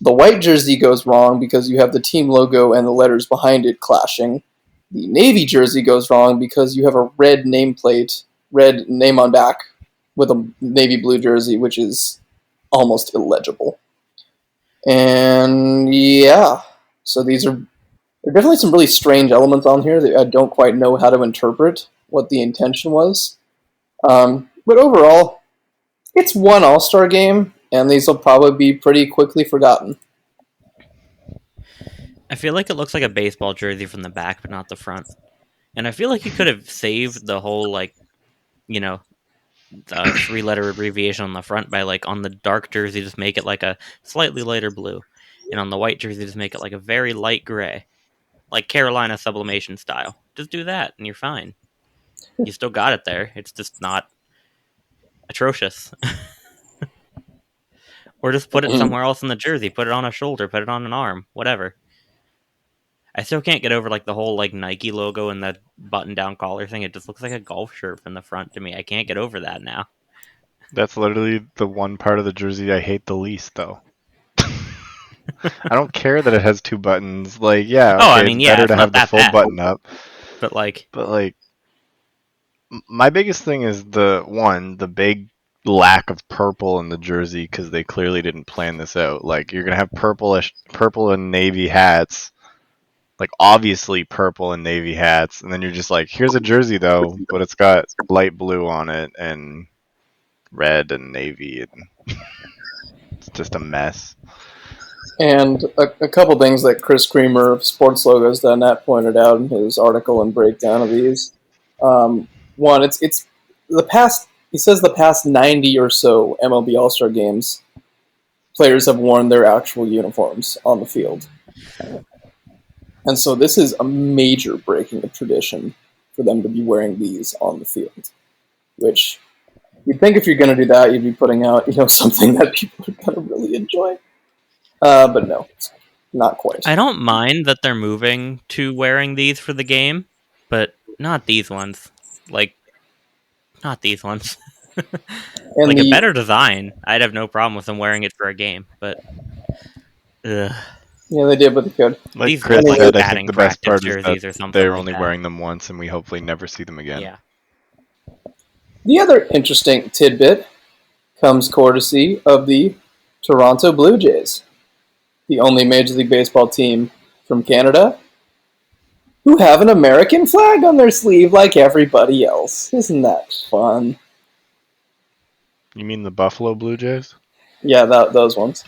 The white jersey goes wrong because you have the team logo and the letters behind it clashing. The navy jersey goes wrong because you have a red nameplate, red name on back, with a navy blue jersey, which is almost illegible. And yeah, so there are definitely some really strange elements on here that I don't quite know how to interpret what the intention was. But overall, it's one All-Star game, and these will probably be pretty quickly forgotten. I feel like it looks like a baseball jersey from the back, but not the front. And I feel like you could have saved the whole, a 3-letter abbreviation on the front by like on the dark jersey, just make it like a slightly lighter blue, and on the white jersey, just make it like a very light gray, like Carolina sublimation style. Just do that, and you're fine. You still got it there. It's just not atrocious. Or just put it somewhere else in the jersey. Put it on a shoulder. Put it on an arm. Whatever. I still can't get over like the whole like Nike logo and the button-down collar thing. It just looks like a golf shirt from the front to me. I can't get over that now. That's literally the one part of the jersey I hate the least, though. I don't care that it has 2 buttons. Like, yeah, okay, it's better to have the full button up. But like, my biggest thing is the big lack of purple in the jersey, because they clearly didn't plan this out. Like, you're gonna have purple and navy hats, like obviously purple and navy hats, and then you're just like, here's a jersey though, but it's got light blue on it and red and navy, and it's just a mess. And a couple things that Chris Creamer of SportsLogos.net pointed out in his article and breakdown of these. One, it's the past. He says the past 90 or so MLB All-Star games, players have worn their actual uniforms on the field, and so this is a major breaking of tradition for them to be wearing these on the field. Which you'd think if you're going to do that, you'd be putting out something that people are going to really enjoy. But no, not quite. I don't mind that they're moving to wearing these for the game, but not these ones. Like, not these ones. Like a better design, I'd have no problem with them wearing it for a game, but yeah, they did what they could. Like these Chris like said, I think the best part is jerseys that or something they're like only that. wearing them once, and we hopefully never see them again. Yeah. The other interesting tidbit comes courtesy of the Toronto Blue Jays, the only Major League Baseball team from Canada who have an American flag on their sleeve like everybody else. Isn't that fun? You mean the Buffalo Blue Jays? Yeah, those ones.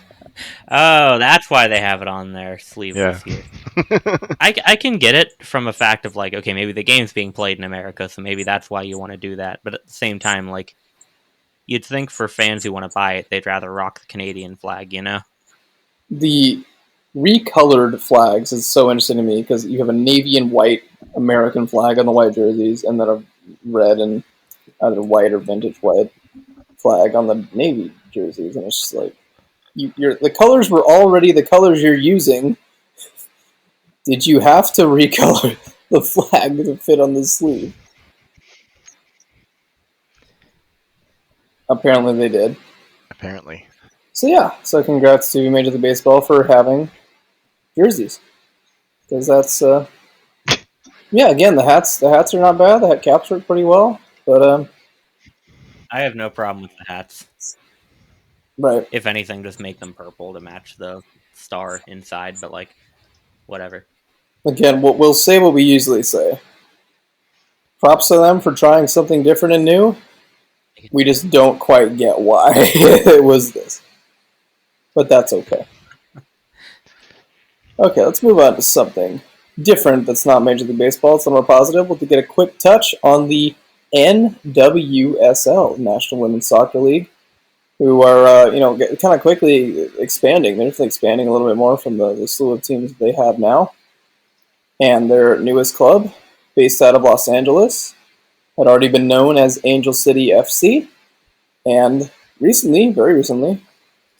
Oh, that's why they have it on their sleeve this year. I can get it from a fact of like, okay, maybe the game's being played in America, so maybe that's why you want to do that. But at the same time, like, you'd think for fans who want to buy it, they'd rather rock the Canadian flag, you know? The recolored flags is so interesting to me because you have a navy and white American flag on the white jerseys, and then a red and either white or vintage white flag on the navy jerseys, and it's just like the colors were already the colors you're using. Did you have to recolor the flag to fit on the sleeve? Apparently they did. Apparently. So yeah, so congrats to Major League Baseball for having jerseys, because that's yeah. Again, the hats are not bad. The hat caps work pretty well, but I have no problem with the hats. Right. If anything, just make them purple to match the star inside, but like, whatever. Again, we'll say what we usually say. Props to them for trying something different and new. We just don't quite get why it was this. But that's okay. Okay, let's move on to something different that's not Major League Baseball. It's more positive. We'll get a quick touch on the NWSL, National Women's Soccer League, who are, kind of quickly expanding. They're definitely expanding a little bit more from the slew of teams they have now. And their newest club, based out of Los Angeles, had already been known as Angel City FC. And recently, very recently,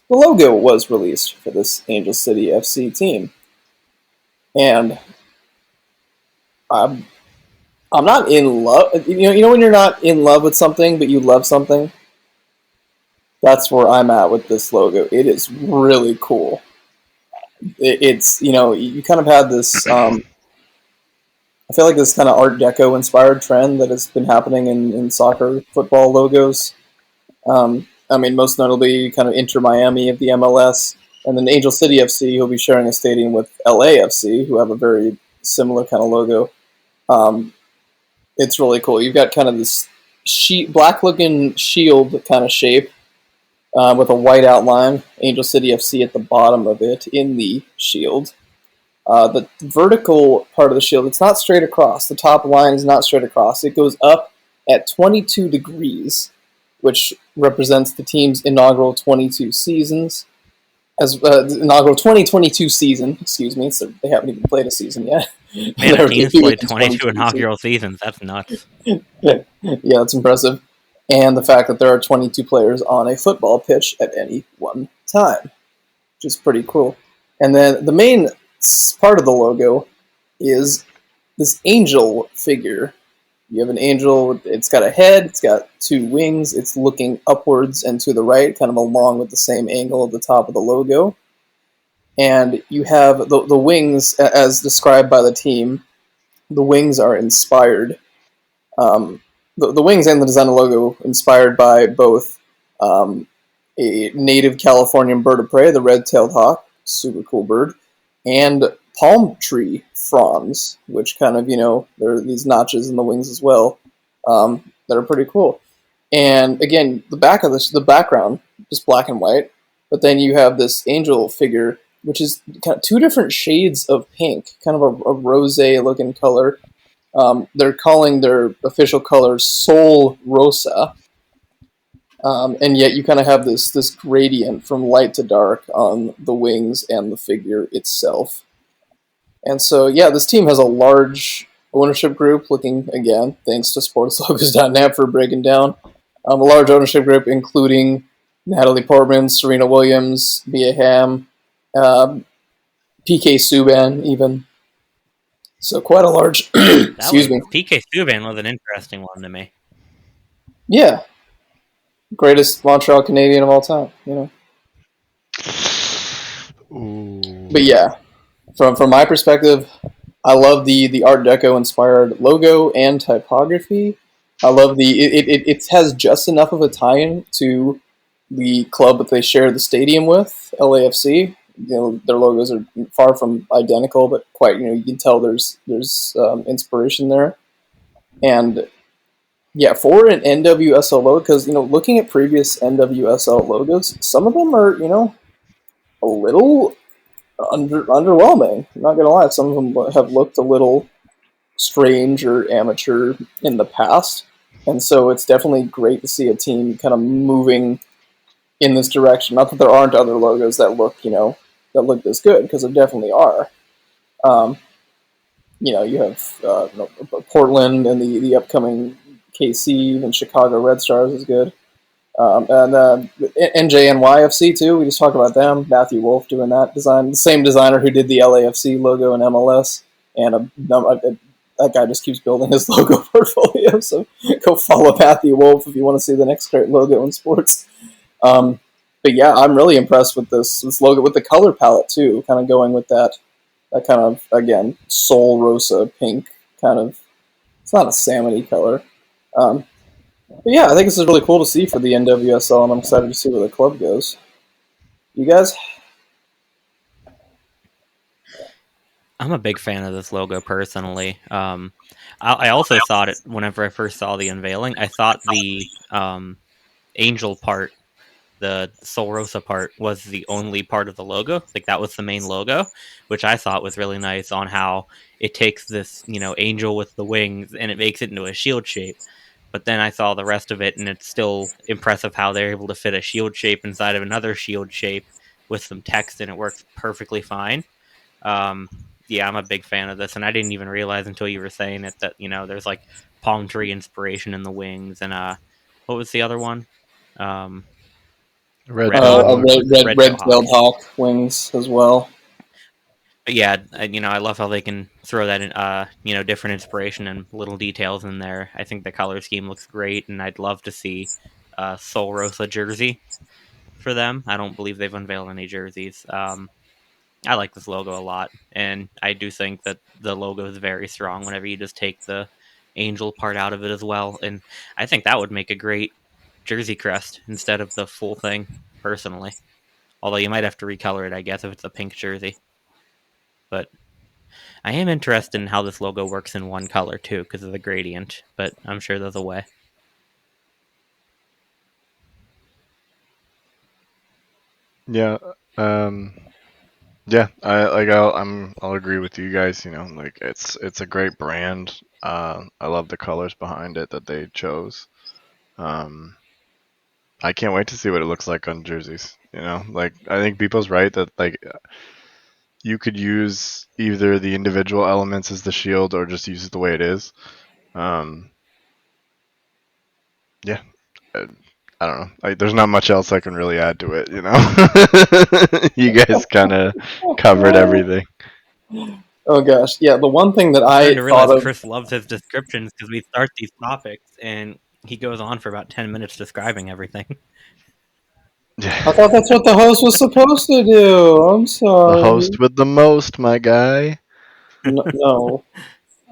the logo was released for this Angel City FC team. And I'm not in love. You know when you're not in love with something, but you love something? That's where I'm at with this logo. It is really cool. It's, you kind of had this, I feel like this kind of Art Deco inspired trend that has been happening in soccer football logos. Most notably kind of Inter Miami of the MLS, and then Angel City FC, who'll be sharing a stadium with LAFC, who have a very similar kind of logo. It's really cool. You've got kind of this black-looking shield kind of shape with a white outline. Angel City FC at the bottom of it in the shield. The vertical part of the shield, it's not straight across. The top line is not straight across. It goes up at 22 degrees which represents the team's inaugural 22 seasons. As inaugural 2022 season, excuse me, so they haven't even played a season yet. Man, a team's played 22 inaugural seasons. That's nuts. Yeah, that's impressive. And the fact that there are 22 players on a football pitch at any one time, which is pretty cool. And then the main part of the logo is this angel figure. You have an angel, it's got a head, it's got two wings, it's looking upwards and to the right, kind of along with the same angle at the top of the logo. And you have the wings, as described by the team, the wings are inspired. The wings and the design of the logo inspired by both a native Californian bird of prey, the red-tailed hawk, super cool bird, and palm tree fronds, which kind of, there are these notches in the wings as well that are pretty cool. And again, the background, just black and white, but then you have this angel figure, which is kind of two different shades of pink, kind of a rosé-looking color. They're calling their official color Sol Rosa, and yet you kind of have this gradient from light to dark on the wings and the figure itself. And so, yeah, this team has a large ownership group looking, again, thanks to sportslogos.net for breaking down, a large ownership group including Natalie Portman, Serena Williams, Mia Hamm, PK Subban even. So quite a large, excuse me. PK Subban was an interesting one to me. Yeah. Greatest Montreal Canadian of all time, Ooh. But yeah, from my perspective, I love the Art Deco inspired logo and typography. I love it has just enough of a tie-in to the club that they share the stadium with, LAFC. Their logos are far from identical, but quite, you can tell there's inspiration there. And yeah, for an NWSL logo, because looking at previous NWSL logos, some of them are a little underwhelming. I'm not gonna lie, some of them have looked a little strange or amateur in the past, and so it's definitely great to see a team kind of moving in this direction. Not that there aren't other logos that look this good, because there definitely are. You have Portland and the upcoming KC and Chicago Red Stars is good. And NJNYFC too. We just talked about them. Matthew Wolf doing that design. The same designer who did the LAFC logo in MLS. And that guy just keeps building his logo portfolio. So go follow Matthew Wolf if you want to see the next great logo in sports. But yeah, I'm really impressed with this logo, with the color palette too. Kind of going with that kind of, again, Sol Rosa pink kind of. It's not a salmon-y color. But yeah, I think this is really cool to see for the NWSL, and I'm excited to see where the club goes. You guys? I'm a big fan of this logo personally. I also thought it whenever I first saw the unveiling. I thought the angel part, the Sol Rosa part, was the only part of the logo. Like that was the main logo, which I thought was really nice on how it takes this angel with the wings and it makes it into a shield shape. But then I saw the rest of it, and it's still impressive how they're able to fit a shield shape inside of another shield shape with some text, and it works perfectly fine. Yeah, I'm a big fan of this, and I didn't even realize until you were saying it that there's like palm tree inspiration in the wings, and what was the other one? Red-tailed hawk wings as well. But yeah, I love how they can throw that in, different inspiration and little details in there. I think the color scheme looks great, and I'd love to see a Sol Rosa jersey for them. I don't believe they've unveiled any jerseys. I like this logo a lot, and I do think that the logo is very strong whenever you just take the angel part out of it as well, and I think that would make a great jersey crest instead of the full thing, personally. Although you might have to recolor it, I guess, if it's a pink jersey. But I am interested in how this logo works in one color too, because of the gradient. But I'm sure there's a way. Yeah. Yeah. I'll agree with you guys. Like it's a great brand. I love the colors behind it that they chose. I can't wait to see what it looks like on jerseys. Like I think Bpoe's right that like you could use either the individual elements as the shield or just use it the way it is. Yeah, I don't know. There's not much else I can really add to it. You guys kind of covered everything. Oh gosh, yeah. The one thing that I'm I starting to realize thought of, Chris loves his descriptions because we start these topics and he goes on for about 10 minutes describing everything. Yeah. I thought that's what the host was supposed to do. I'm sorry. The host with the most, my guy. No,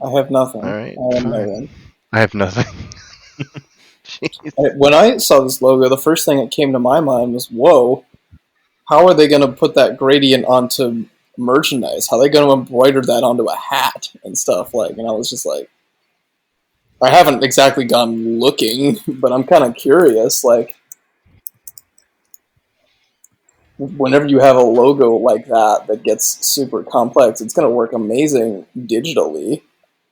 I have nothing. All right, I am fine. no one. I have nothing. When I saw this logo, the first thing that came to my mind was, whoa, how are they going to put that gradient onto merchandise? How are they going to embroider that onto a hat and stuff? And I was just like, I haven't exactly gone looking, but I'm kind of curious. Whenever you have a logo like that gets super complex, it's going to work amazing digitally,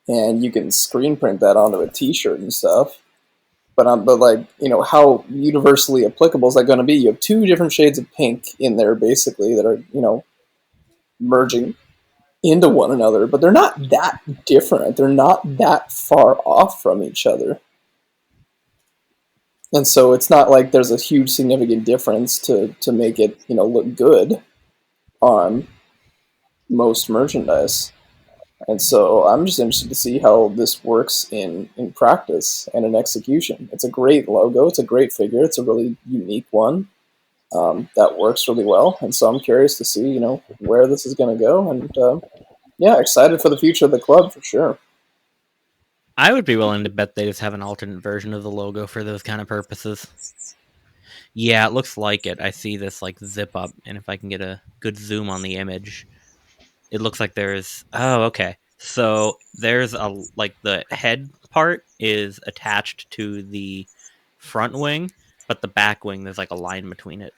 and you can screen print that onto a T-shirt and stuff. But how universally applicable is that going to be? You have two different shades of pink in there, basically, that are merging into one another, but they're not that different. They're not that far off from each other, and so it's not like there's a huge significant difference to make it look good on most merchandise. And so I'm just interested to see how this works in practice and in execution. It's a great logo. It's a great figure. It's a really unique one that works really well. And so I'm curious to see, where this is going to go. And excited for the future of the club for sure. I would be willing to bet they just have an alternate version of the logo for those kind of purposes. Yeah, it looks like it. I see this zip up, and if I can get a good zoom on the image, it looks like there's... Oh, okay. So there's the head part is attached to the front wing, but the back wing, there's a line between it.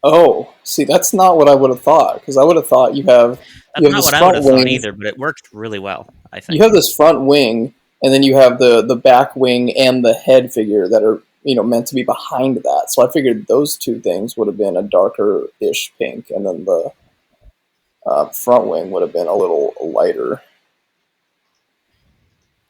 Oh, see, that's not what I would have thought, because I would have thought That's not what I would have thought either, but it worked really well, I think. You have this front wing, and then you have the back wing and the head figure that are meant to be behind that. So I figured those two things would have been a darker-ish pink, and then the front wing would have been a little lighter.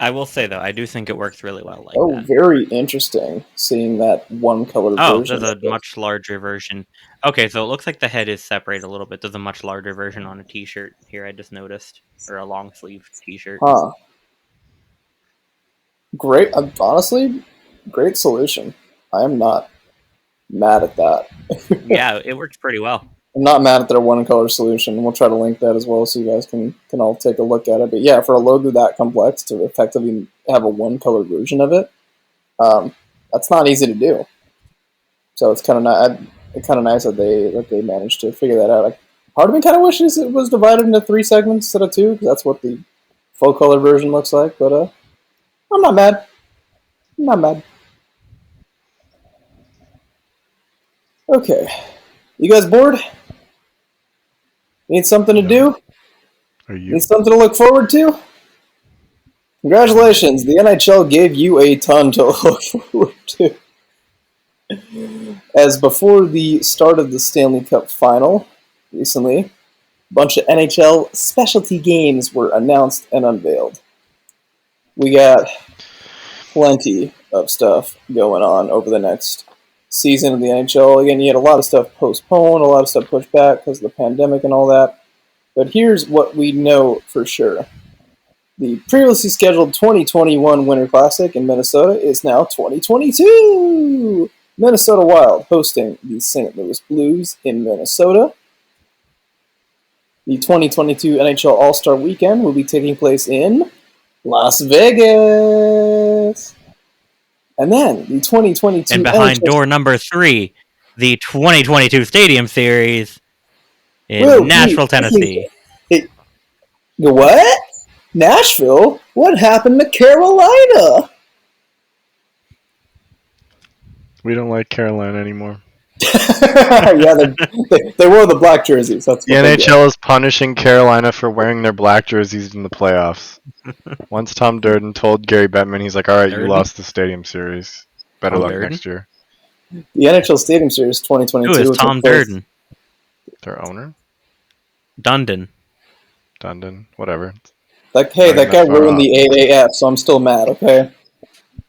I will say, though, I do think it works really well that. Oh, very interesting, seeing that one-color version. Oh, there's a much larger version. Okay, so it looks like the head is separated a little bit. There's a much larger version on a t-shirt here, I just noticed. Or a long-sleeve t-shirt. Huh. Great. Honestly, great solution. I am not mad at that. Yeah, it works pretty well. I'm not mad at their one-color solution. We'll try to link that as well so you guys can all take a look at it. But yeah, for a logo that complex to effectively have a one-color version of it, that's not easy to do. So it's kind of nice that they managed to figure that out. Part of me kind of wishes it was divided into 3 segments instead of 2, because that's what the full-color version looks like. But I'm not mad. I'm not mad. Okay. You guys bored? Need something to do? Are you? Need something to look forward to? Congratulations, the NHL gave you a ton to look forward to. As before the start of the Stanley Cup Final recently, a bunch of NHL specialty games were announced and unveiled. We got plenty of stuff going on over the next season of the NHL. Again, you had a lot of stuff postponed, a lot of stuff pushed back because of the pandemic and all that. But here's what we know for sure. The previously scheduled 2021 Winter Classic in Minnesota is now 2022! Minnesota Wild hosting the St. Louis Blues in Minnesota. The 2022 NHL All-Star Weekend will be taking place in Las Vegas. And then the 2022... And behind door number 3, the 2022 Stadium Series in Nashville, Tennessee. What? Nashville? What happened to Carolina? We don't like Carolina anymore. Yeah, they wore the black jerseys. That's the NHL is punishing Carolina for wearing their black jerseys in the playoffs. Once Tom Durden told Gary Bettman, he's like, all right, you lost the Stadium Series. Better luck next year. The NHL Stadium Series 2022 Who is will take Tom place. Durden? Their owner? Dundon. Whatever. Like, hey, that guy ruined the AAF, so I'm still mad. Okay.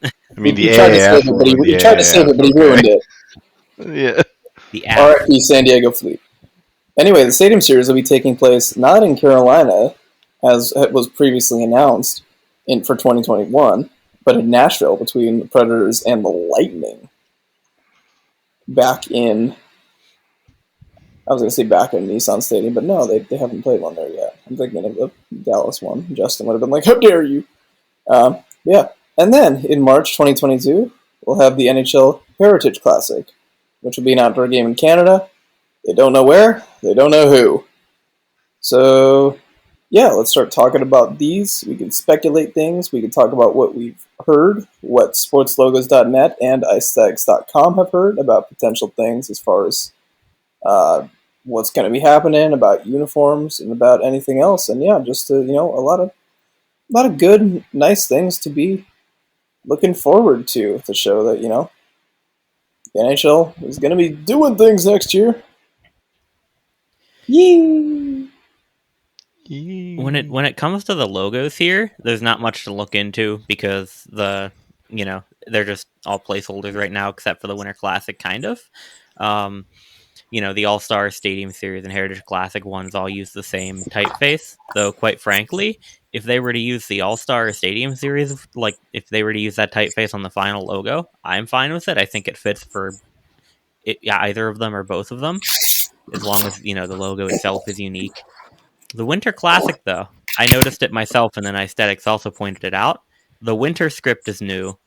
I mean, the He tried to save AAF it, but ruined the he tried to save AAF. it, but he Okay. ruined it. Yeah. The app. R.I.P. San Diego Fleet. Anyway, the Stadium Series will be taking place not in Carolina, as was previously announced for 2021, but in Nashville between the Predators and the Lightning. Back in Nissan Stadium, but no, they haven't played one there yet. I'm thinking of the Dallas one. Justin would have been like, how dare you? Yeah. And then, in March 2022, we'll have the NHL Heritage Classic, which will be an outdoor game in Canada. They don't know where, they don't know who. So, yeah, let's start talking about these. We can speculate things. We can talk about what we've heard, what sportslogos.net and iceags.com have heard about potential things as far as what's going to be happening, about uniforms, and about anything else. And yeah, just a lot of good, nice things to be looking forward to show that the NHL is going to be doing things next year. Yee! When it comes to the logos here, there's not much to look into because they're just all placeholders right now, except for the Winter Classic, kind of. The All-Star Stadium Series and Heritage Classic ones all use the same typeface. Though, quite frankly, if they were to use the All-Star Stadium Series, like if they were to use that typeface on the final logo, I'm fine with it. I think it fits for either of them or both of them, as long as the logo itself is unique. The Winter Classic, though, I noticed it myself, and then Aesthetics also pointed it out. The Winter script is new,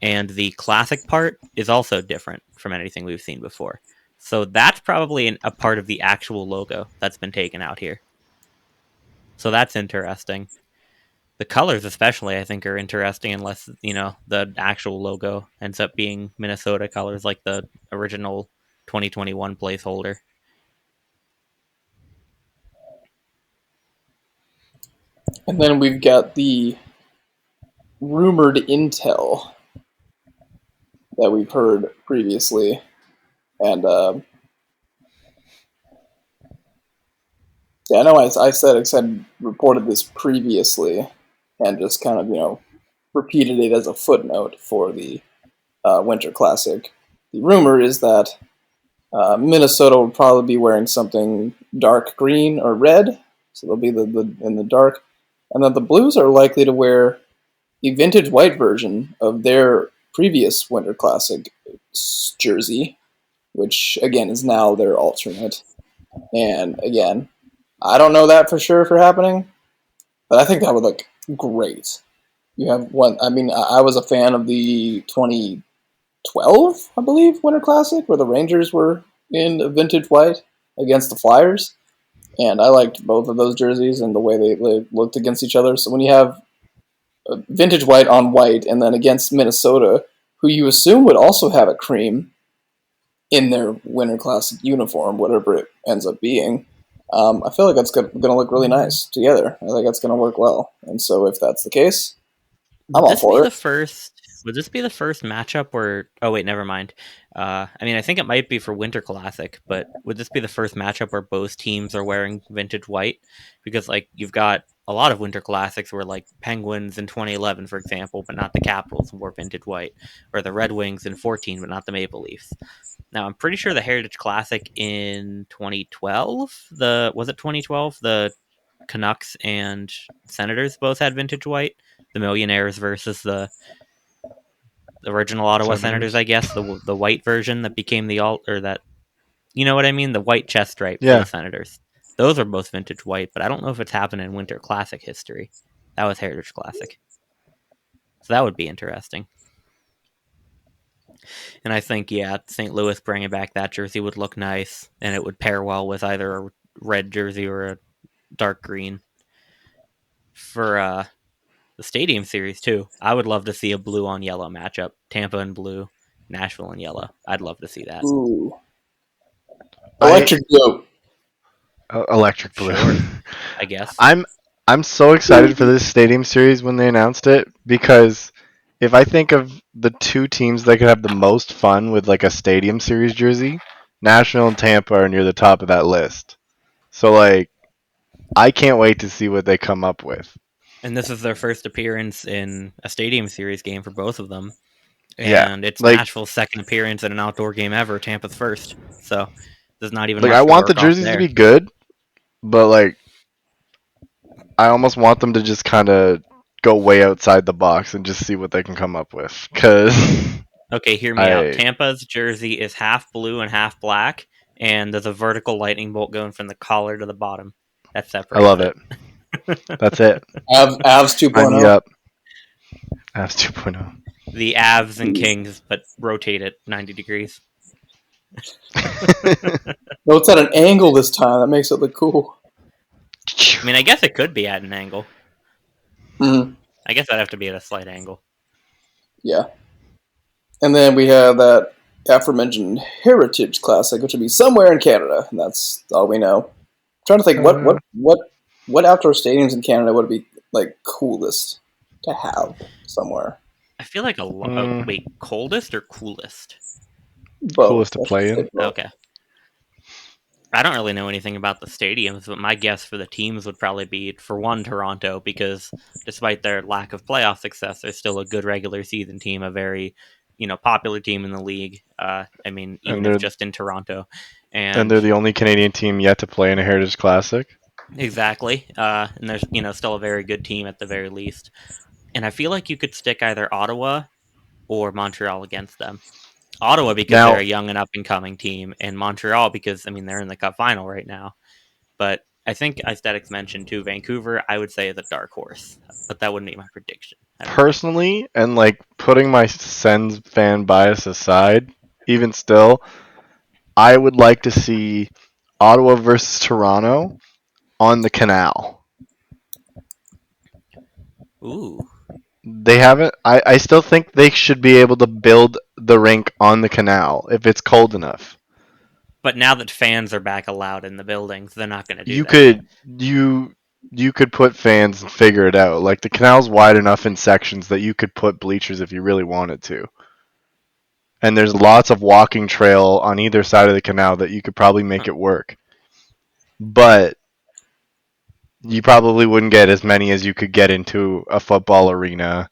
and the Classic part is also different from anything we've seen before. So that's probably a part of the actual logo that's been taken out here. So that's interesting. The colors, especially, I think, are interesting, unless the actual logo ends up being Minnesota colors, like the original 2021 placeholder. And then we've got the rumored intel that we've heard previously. And I know I said reported this previously and just kind of, repeated it as a footnote for the Winter Classic. The rumor is that Minnesota will probably be wearing something dark green or red, so they'll be in the dark. And that the Blues are likely to wear a vintage white version of their previous Winter Classic jersey, which again is now their alternate. And again, I don't know that for sure for happening, but I think that would look great. You have one. I mean, I was a fan of the 2012, I believe, Winter Classic, where the Rangers were in vintage white against the Flyers, and I liked both of those jerseys and the way they looked against each other. So when you have vintage white on white, and then against Minnesota, who you assume would also have a cream in their Winter Classic uniform, whatever it ends up being, I feel like that's going to look really nice together. I think that's going to work well. And so if that's the case, I'm all for it. Would this be the first matchup where... Oh, wait, never mind. I think it might be for Winter Classic, but would this be the first matchup where both teams are wearing vintage white? Because, you've got a lot of Winter Classics where, Penguins in 2011, for example, but not the Capitals, wore vintage white. Or the Red Wings in 2014, but not the Maple Leafs. Now, I'm pretty sure the Heritage Classic in 2012, was it 2012? The Canucks and Senators both had vintage white. The Millionaires versus the original Ottawa Senators, I guess. The white version that became the that, you know what I mean? The white chest stripe for the Senators. Those are both vintage white, but I don't know if it's happened in Winter Classic history. That was Heritage Classic. So that would be interesting. And I think, St. Louis bringing back that jersey would look nice, and it would pair well with either a red jersey or a dark green. For the Stadium Series, too, I would love to see a blue on yellow matchup. Tampa in blue, Nashville in yellow. I'd love to see that. Ooh. Electric blue. Electric blue. Sure, I guess. I'm so excited for this Stadium Series when they announced it, because if I think of the two teams that could have the most fun with like a Stadium Series jersey, Nashville and Tampa are near the top of that list. So like, I can't wait to see what they come up with. And this is their first appearance in a Stadium Series game for both of them. Yeah, And it's like Nashville's second appearance in an outdoor game ever, Tampa's first. So there's not even like I much to want the work off jerseys to there. be good, but like I almost want them to just kind of go way outside the box and just see what they can come up with. Cause Okay, hear me out. Tampa's jersey is half blue and half black, and there's a vertical lightning bolt going from the collar to the bottom. That I separates love it. That's it. Avs Sign me 2.0. up. Avs 2.0. The Avs and Kings, but rotate it 90 degrees. No, it's at an angle this time. That makes it look cool. I mean, I guess it could be at an angle. Mm-hmm. I guess I'd have to be at a slight angle. Yeah. And then we have that aforementioned Heritage Classic, which would be somewhere in Canada, and that's all we know. I'm trying to think what outdoor stadiums in Canada would be like coolest to have somewhere. I feel like wait, coldest or coolest? Both. Coolest to play in. Both. Okay. I don't really know anything about the stadiums, but my guess for the teams would probably be, for one, Toronto, because despite their lack of playoff success, they're still a good regular season team, a very, popular team in the league. I mean, even if just in Toronto. And they're the only Canadian team yet to play in a Heritage Classic. Exactly. And there's, still a very good team at the very least. And I feel like you could stick either Ottawa or Montreal against them. Ottawa because they're a young and up-and-coming team, and Montreal because, they're in the Cup Final right now. But I think Aesthetics mentioned, too, Vancouver, I would say, is a dark horse. But that wouldn't be my prediction. Personally, and like putting my Sens fan bias aside, even still, I would like to see Ottawa versus Toronto on the Canal. Ooh. They haven't. I still think they should be able to build the rink on the Canal if it's cold enough. But now that fans are back allowed in the buildings, they're not going to do You that. you could put fans and figure it out. Like the canal's wide enough in sections that you could put bleachers if you really wanted to. And there's lots of walking trail on either side of the canal that you could probably make it work. But you probably wouldn't get as many as you could get into a football arena,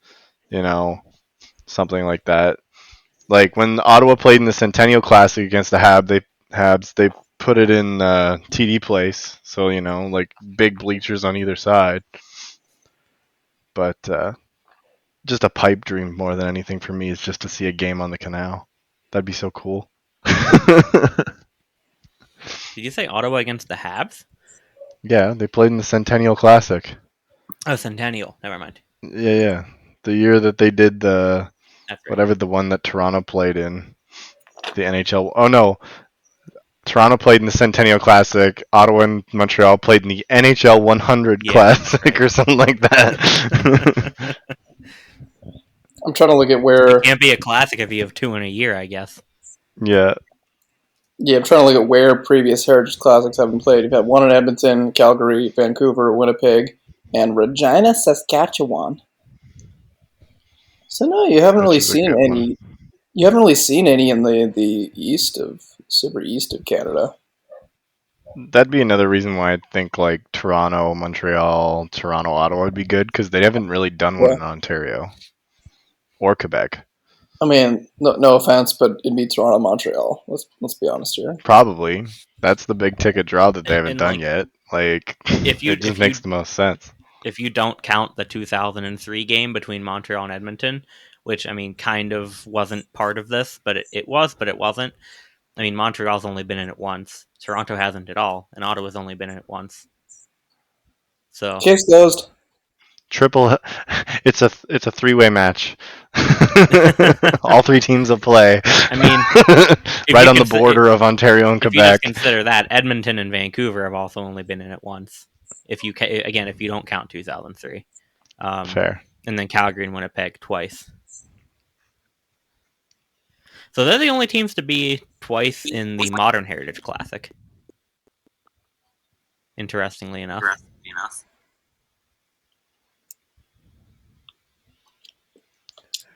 something like that. Like when Ottawa played in the Centennial Classic against the Habs, they put it in TD Place, so like big bleachers on either side. But just a pipe dream more than anything for me is just to see a game on the canal. That'd be so cool. Did you say Ottawa against the Habs? Yeah, they played in the Centennial Classic. Oh, Centennial. Never mind. Yeah. The year that they did the That's right. whatever the one that Toronto played in, the NHL. Oh no, Toronto played in the Centennial Classic. Ottawa and Montreal played in the NHL 100 Classic or something like that. I'm trying to look at where. It can't be a classic if you have two in a year, I guess. Yeah. Yeah, I'm trying to look at where previous Heritage Classics have been played. You've had one in Edmonton, Calgary, Vancouver, Winnipeg, and Regina, Saskatchewan. So no, you haven't really seen any. You haven't really seen any in the super east of Canada. That'd be another reason why I think like Toronto, Montreal, Toronto, Ottawa would be good because they haven't really done one in Ontario or Quebec. I mean, no offense, but it'd be Toronto, Montreal. Let's be honest here. Probably that's the big ticket draw that they haven't done yet. Like, it just makes the most sense. If you don't count the 2003 game between Montreal and Edmonton, which kind of wasn't part of this, but it was, but it wasn't. Montreal's only been in it once. Toronto hasn't at all, and Ottawa's only been in it once. So case closed. Triple. It's a three-way match. All three teams will play. Right on the border of Ontario and Quebec. If you just consider that, Edmonton and Vancouver have also only been in it once. If you don't count 2003, fair, and then Calgary and Winnipeg twice. So they're the only teams to be twice in the Modern Heritage Classic. Interestingly enough.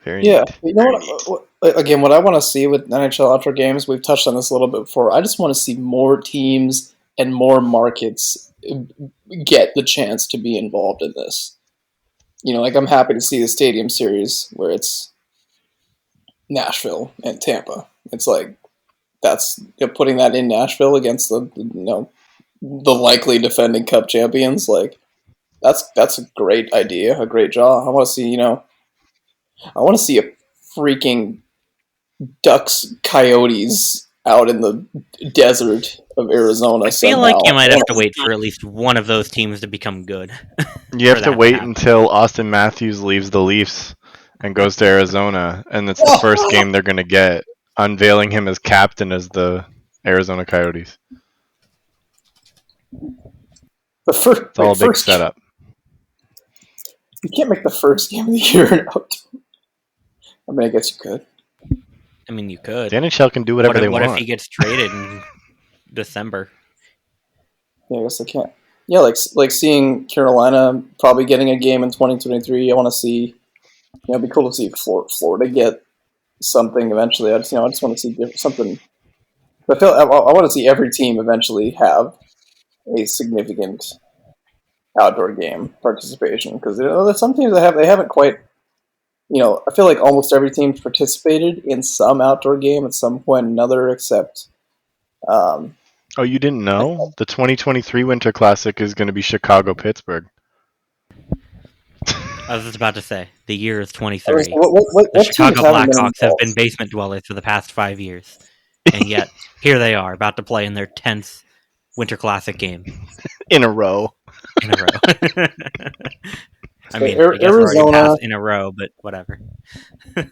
Very Yeah, neat. you know what? Again, what I want to see with NHL outdoor games, we've touched on this a little bit before. I just want to see more teams and more markets get the chance to be involved in this. Like I'm happy to see the Stadium Series where it's Nashville and Tampa. It's like that's putting that in Nashville against the likely defending Cup champions. Like that's a great idea, a great draw. I want to see a freaking Ducks Coyotes out in the desert of Arizona. I feel like you might have to wait for at least one of those teams to become good. You have to wait until Austin Matthews leaves the Leafs and goes to Arizona, and it's the first game they're going to get, unveiling him as captain as the Arizona Coyotes. It's all a big setup. You can't make the first game of the year an outdoor. I mean, I guess you could. I mean, you could. The NHL can do whatever they want. What if he gets traded in December? Yeah, I guess they can't. Yeah, like seeing Carolina probably getting a game in 2023. I want to see. It'd be cool to see Florida get something eventually. I just want to see something. I want to see every team eventually have a significant outdoor game participation because there's some teams that they haven't quite. I feel like almost every team's participated in some outdoor game at some point or another, except. Oh, you didn't know? The 2023 Winter Classic is going to be Chicago-Pittsburgh. I was just about to say, the year is 2030. What the Chicago Blackhawks have been basement dwellers for the past 5 years. And yet, here they are, about to play in their 10th Winter Classic game. In a row. I mean, I guess we're already past in a row, but whatever.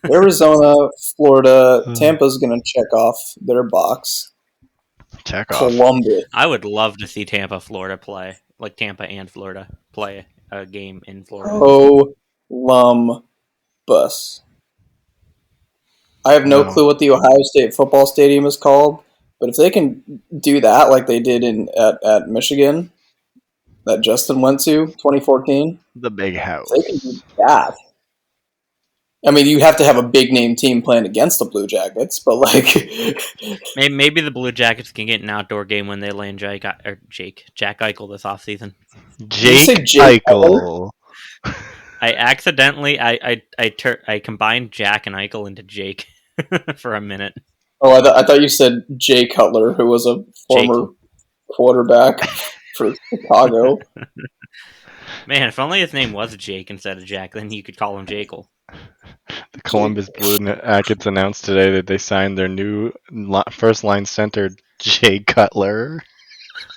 Arizona, Florida, Tampa's going to check off their box. Check off. Columbus. I would love to see Tampa and Florida play a game in Florida. Columbus. I have no clue what the Ohio State football stadium is called, but if they can do that like they did at Michigan, that Justin went to 2014, the big house. They can do that. I mean, you have to have a big name team playing against the Blue Jackets, but maybe the Blue Jackets can get an outdoor game when they land Jack Eichel this offseason. Jake Eichel. I accidentally I combined Jack and Eichel into Jake for a minute. Oh, I thought you said Jay Cutler, who was a former quarterback for Chicago. Man, if only his name was Jake instead of Jack, then you could call him Jekyll. The Columbus Blue Jackets announced today that they signed their new first-line center, Jay Cutler.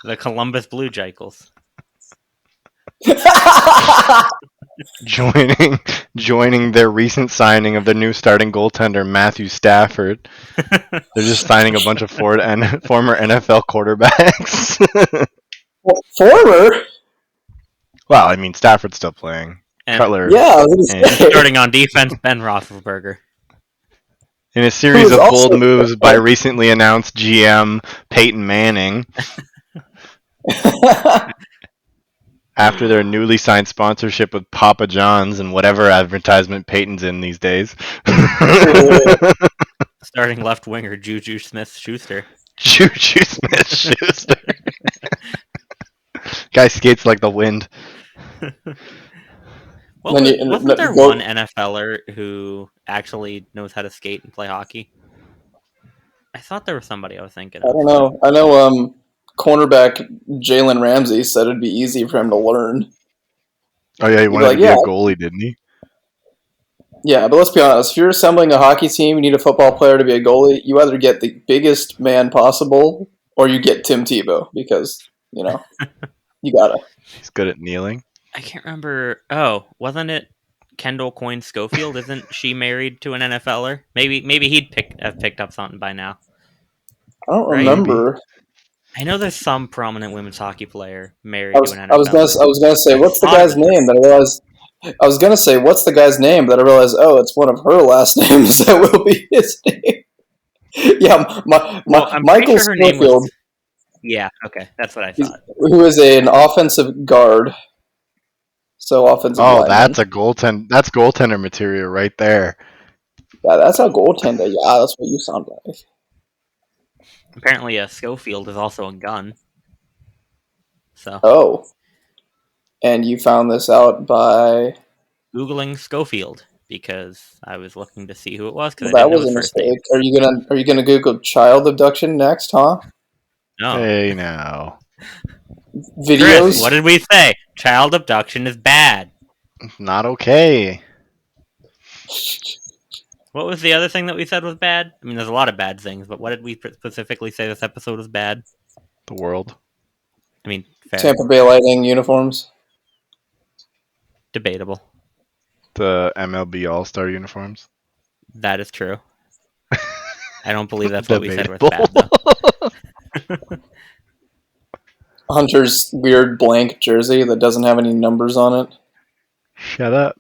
The Columbus Blue Jackals. joining their recent signing of their new starting goaltender, Matthew Stafford. They're just signing a bunch of former NFL quarterbacks. Former? Well, I mean, Stafford's still playing. And, Cutler. Yeah. Starting on defense, Ben Roethlisberger. In a series of bold moves by recently announced GM Peyton Manning. After their newly signed sponsorship with Papa John's and whatever advertisement Peyton's in these days. Starting left winger Juju Smith-Schuster. Juju Smith-Schuster. Guy skates like the wind. Wasn't there one NFLer who actually knows how to skate and play hockey? I thought there was somebody I was thinking of. I don't know. I know cornerback Jalen Ramsey said it'd be easy for him to learn. Oh, yeah, he wanted to be a goalie, didn't he? Yeah, but let's be honest. If you're assembling a hockey team, you need a football player to be a goalie. You either get the biggest man possible or you get Tim Tebow because, you gotta. He's good at kneeling. I can't remember. Oh, wasn't it Kendall Coyne Schofield? Isn't she married to an NFLer? Maybe he'd have picked up something by now. I don't remember. I know there's some prominent women's hockey player married to an NFL. I was gonna say, what's the guy's name? That I realized. I was gonna say, what's the guy's name? That I realized, it's one of her last names that will be his name. Yeah, Michael Schofield. Yeah, okay, that's what I thought. Who is an offensive guard? So offensive. Oh, lineman. That's goaltender material right there. Yeah, that's a goaltender. Yeah, that's what you sound like. Apparently, a Schofield is also a gun. So. Oh. And you found this out by Googling Schofield because I was looking to see who it was because well, I that didn't know was a his first name. mistake. Are you gonna Google child abduction next, huh? No. Hey, now. Videos? Chris, what did we say? Child abduction is bad. Not okay. What was the other thing that we said was bad? I mean, there's a lot of bad things, but what did we specifically say this episode was bad? The world. I mean, fair. Tampa Bay Lightning uniforms. Debatable. The MLB All-Star uniforms. That is true. I don't believe that's what we said was bad, though. Hunter's weird blank jersey that doesn't have any numbers on it. Shut up.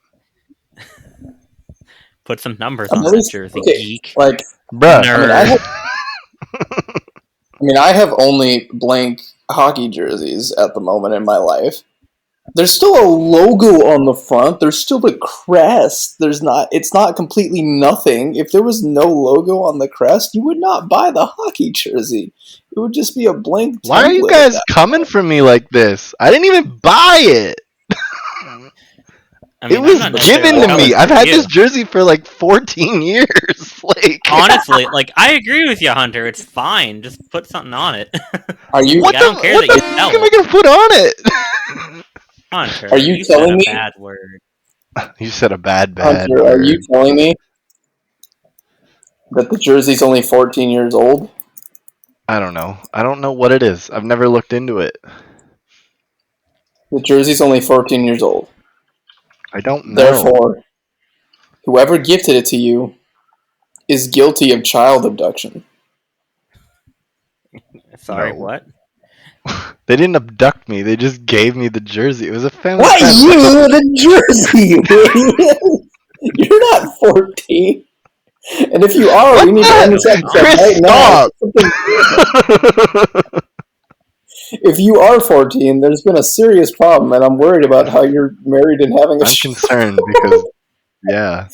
Put some numbers on that jersey, geek. Like, bruh. Nerd. I have only blank hockey jerseys at the moment in my life. There's still a logo on the front. There's still the crest. It's not completely nothing. If there was no logo on the crest, you would not buy the hockey jersey. It would just be a blank template. Why are you guys coming for me like this? I didn't even buy it. I mean, it was given to me. I've had this jersey for like 14 years. Like, honestly, like, I agree with you, Hunter. It's fine. Just put something on it. Are you? What I don't care that you sell am I gonna put on it? Hunter, are you telling me? Said a bad word. You said a bad Hunter, word. are you telling me that the jersey's only 14 years old? I don't know. I don't know what it is. I've never looked into it. The jersey's only 14 years old. I don't know. Therefore, whoever gifted it to you is guilty of child abduction. Sorry, No. what? They didn't abduct me. They just gave me the jersey. It was a family. What? You the jersey, you idiot! You're not 14. And if you are, we need to end this episode right now. If you are 14, there's been a serious problem, and I'm worried about how you're married and having a I'm concerned because, yeah.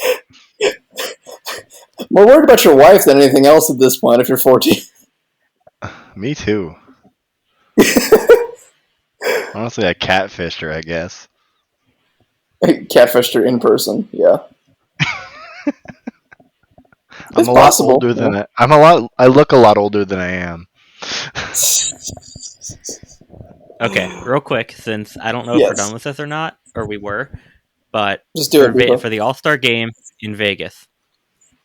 I'm more worried about your wife than anything else at this point if you're 14. Me too. Honestly, I catfished her, I guess. Catfished her in person, yeah. I'm a lot older than I look a lot older than I am. Okay, real quick, since I don't know if we're done with this or not, or we were, but just do it for the All-Star game in Vegas.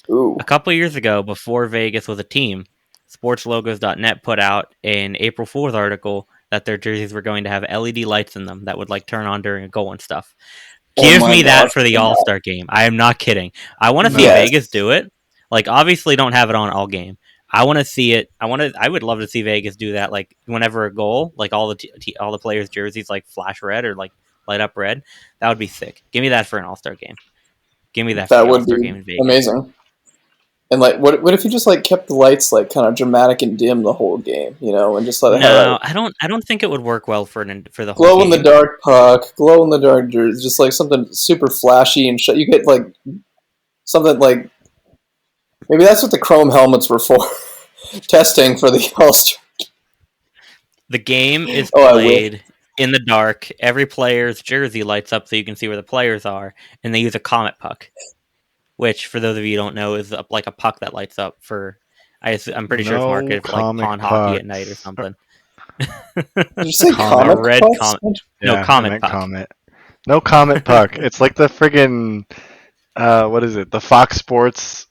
Ooh. A couple years ago, before Vegas was a team, sportslogos.net put out an April Fool's article that their jerseys were going to have LED lights in them that would like turn on during a goal and stuff. Give me that for the All-Star game. I am not kidding. I want to see Vegas do it. Like, obviously don't have it on all game. I want to see it. I would love to see Vegas do that. Like, whenever a goal, like all the players' jerseys like flash red or like light up red. That would be sick. Give me that for an All-Star game. Give me that for the All-Star game in Vegas. Amazing. And like, what if you just like kept the lights like kind of dramatic and dim the whole game, and just let it. No, I don't think it would work well for the whole glow game. In the dark puck, glow in the dark jersey, just like something super flashy and you get like something like maybe that's what the chrome helmets were for, testing for the All-Star. The game is played in the dark. Every player's jersey lights up so you can see where the players are, and they use a comet puck. Which, for those of you who don't know, is like a puck that lights up for... I'm pretty sure it's marketed for like pond hockey at night or something. Did you say comet? Red comet. Yeah, no, comet puck. Comet. No comet puck. It's like the friggin... what is it? The Fox Sports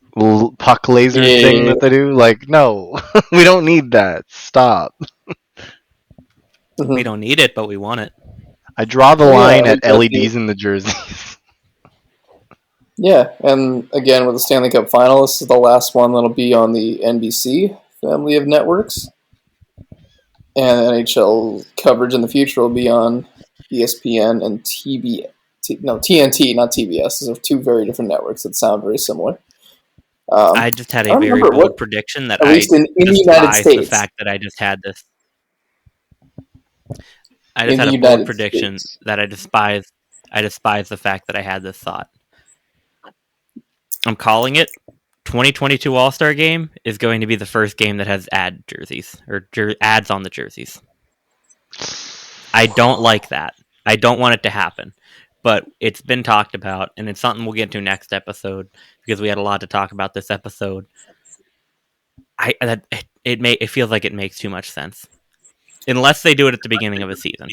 puck laser thing that they do? Like, no. We don't need that. Stop. We don't need it, but we want it. I draw the line at LEDs in the jerseys. Yeah, and again with the Stanley Cup Final, this is the last one that'll be on the NBC family of networks, and NHL coverage in the future will be on ESPN and TNT, not TBS. Those are two very different networks that sound very similar. I just had a very bold prediction that I in the United States. The fact that I just had this. I just had a bold prediction that I despise. I despise the fact that I had this thought. I'm calling it. 2022 All-Star Game is going to be the first game that has ad jerseys or ads on the jerseys. I don't like that. I don't want it to happen, but it's been talked about, and it's something we'll get to next episode because we had a lot to talk about this episode. It feels like it makes too much sense, unless they do it at the beginning of a season.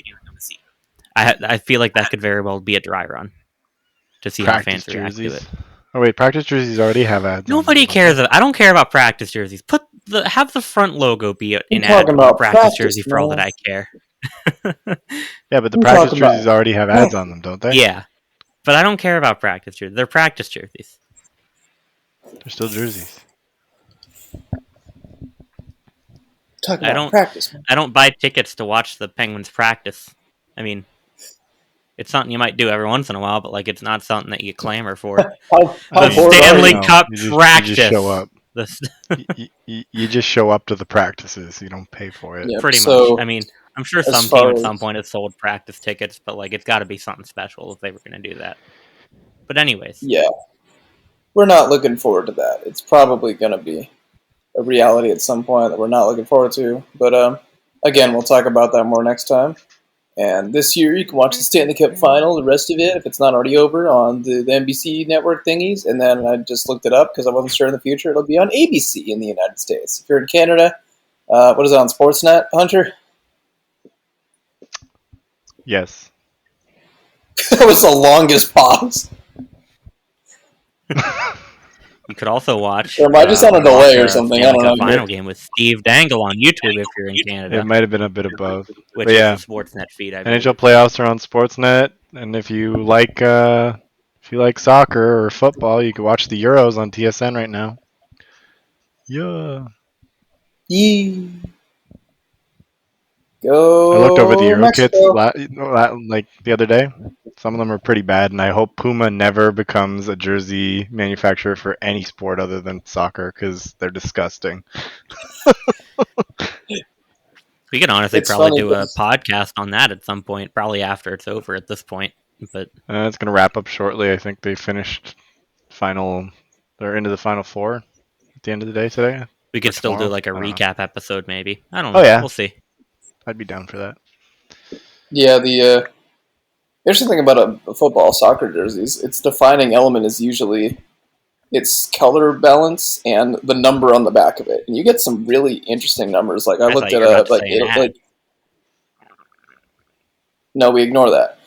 I feel like that could very well be a dry run to see how fans react to it. Oh wait, practice jerseys already have ads. Nobody cares. I don't care about practice jerseys. Have the front logo be an ad on a practice jersey for all that I care. Yeah, but the practice jerseys already have ads on them, don't they? Yeah, but I don't care about practice jerseys. They're practice jerseys. They're still jerseys. I don't buy tickets to watch the Penguins practice. I mean, it's something you might do every once in a while, but like it's not something that you clamor for. The Stanley Cup practice. You just show up. You just show up to the practices. You don't pay for it. Yeah, pretty much. I mean, I'm sure some team at some point has sold practice tickets, but like it's got to be something special if they were going to do that. But anyways. Yeah. We're not looking forward to that. It's probably going to be a reality at some point that we're not looking forward to. But again, we'll talk about that more next time. And this year, you can watch the Stanley Cup Final, the rest of it, if it's not already over, on the NBC network thingies. And then I just looked it up because I wasn't sure in the future. It'll be on ABC in the United States. If you're in Canada, what is it on Sportsnet, Hunter? Yes. That was the longest pause. You could also watch. Or am I just on a delay or something? I don't know. Final game with Steve Dangle on YouTube if you're in Canada. It might have been a bit of both. Which is the Sportsnet feed. NHL playoffs are on Sportsnet, and if you like soccer or football, you can watch the Euros on TSN right now. Yeah. Go. I looked over the Euro kits like the other day. Some of them are pretty bad, and I hope Puma never becomes a jersey manufacturer for any sport other than soccer because they're disgusting. We could honestly probably do a podcast on that at some point, probably after it's over at this point. But it's going to wrap up shortly. I think they finished they're into the final four at the end of the day today. We could still do like a recap episode maybe. I don't know. We'll see. I'd be down for that. Yeah, the interesting thing about a football soccer jerseys, its defining element is usually its color balance and the number on the back of it. And you get some really interesting numbers. Like I looked at no, we ignore that.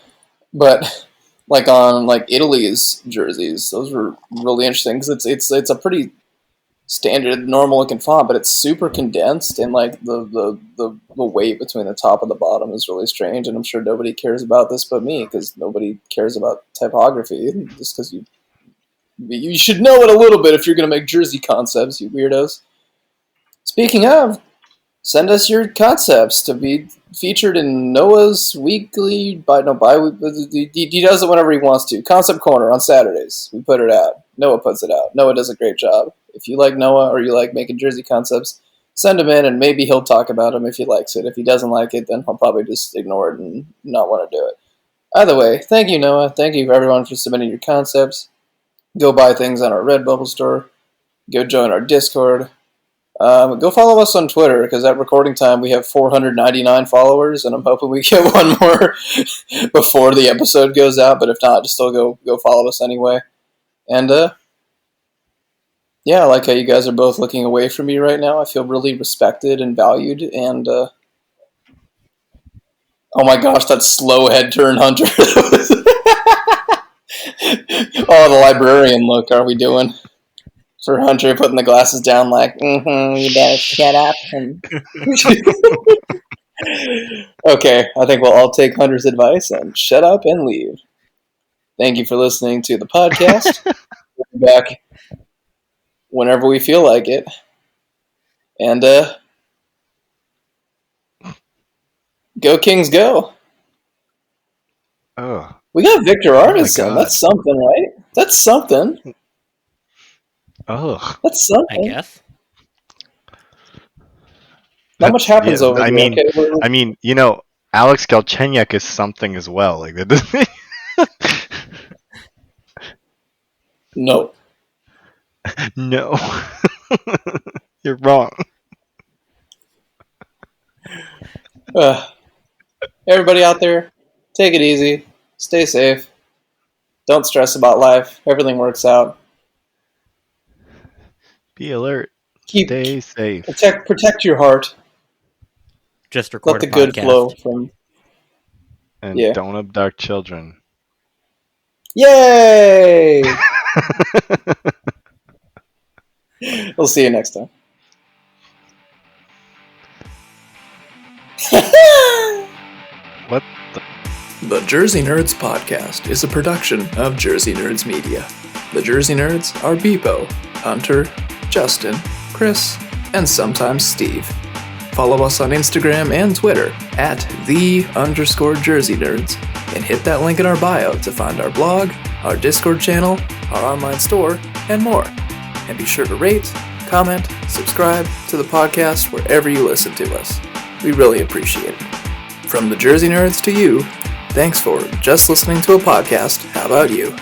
But like on like Italy's jerseys, those were really interesting because it's a pretty standard, normal looking font, but it's super condensed, and like the weight between the top and the bottom is really strange. And I'm sure nobody cares about this but me because nobody cares about typography. Just because you should know it a little bit if you're going to make jersey concepts, you weirdos. Speaking of, send us your concepts to be featured in Noah's weekly. He does it whenever he wants to. Concept Corner on Saturdays. We put it out. Noah puts it out. Noah does a great job. If you like Noah or you like making jersey concepts, send him in and maybe he'll talk about them if he likes it. If he doesn't like it, then he'll probably just ignore it and not want to do it. Either way, thank you, Noah. Thank you, everyone, for submitting your concepts. Go buy things on our Redbubble store. Go join our Discord. Go follow us on Twitter, because at recording time we have 499 followers, and I'm hoping we get one more before the episode goes out, but if not, just still go follow us anyway. And, yeah, I like how you guys are both looking away from me right now. I feel really respected and valued, and, oh my gosh, that slow head turn, Hunter. Oh, the librarian look, are we doing? For Hunter putting the glasses down like, you better shut up. Okay, I think we'll all take Hunter's advice and shut up and leave. Thank you for listening to the podcast. We'll be back whenever we feel like it. And, go Kings, go. Oh. We got Victor Arvidsson. That's something, right? That's something. Oh, that's something. I guess. Not much happens over there. I mean, you know, Alex Galchenyuk is something as well. Like that. No. No. You're wrong. Everybody out there, take it easy. Stay safe. Don't stress about life. Everything works out. Be alert. Keep Stay safe. protect your heart. Just record Let the a good podcast. flow from. And Yeah. don't abduct children. Yay! We'll see you next time. What The Jersey Nerds podcast is a production of Jersey Nerds Media. The Jersey Nerds are Bpoe, Hunter, Justin, Chris, and sometimes Steve. Follow us on Instagram and Twitter at @the_Jersey Nerds, and hit that link in our bio to find our blog, our Discord channel, our online store, and more. And be sure to rate, comment, subscribe to the podcast wherever you listen to us. We really appreciate it. From the Jersey Nerds to you, thanks for just listening to a podcast. How about you?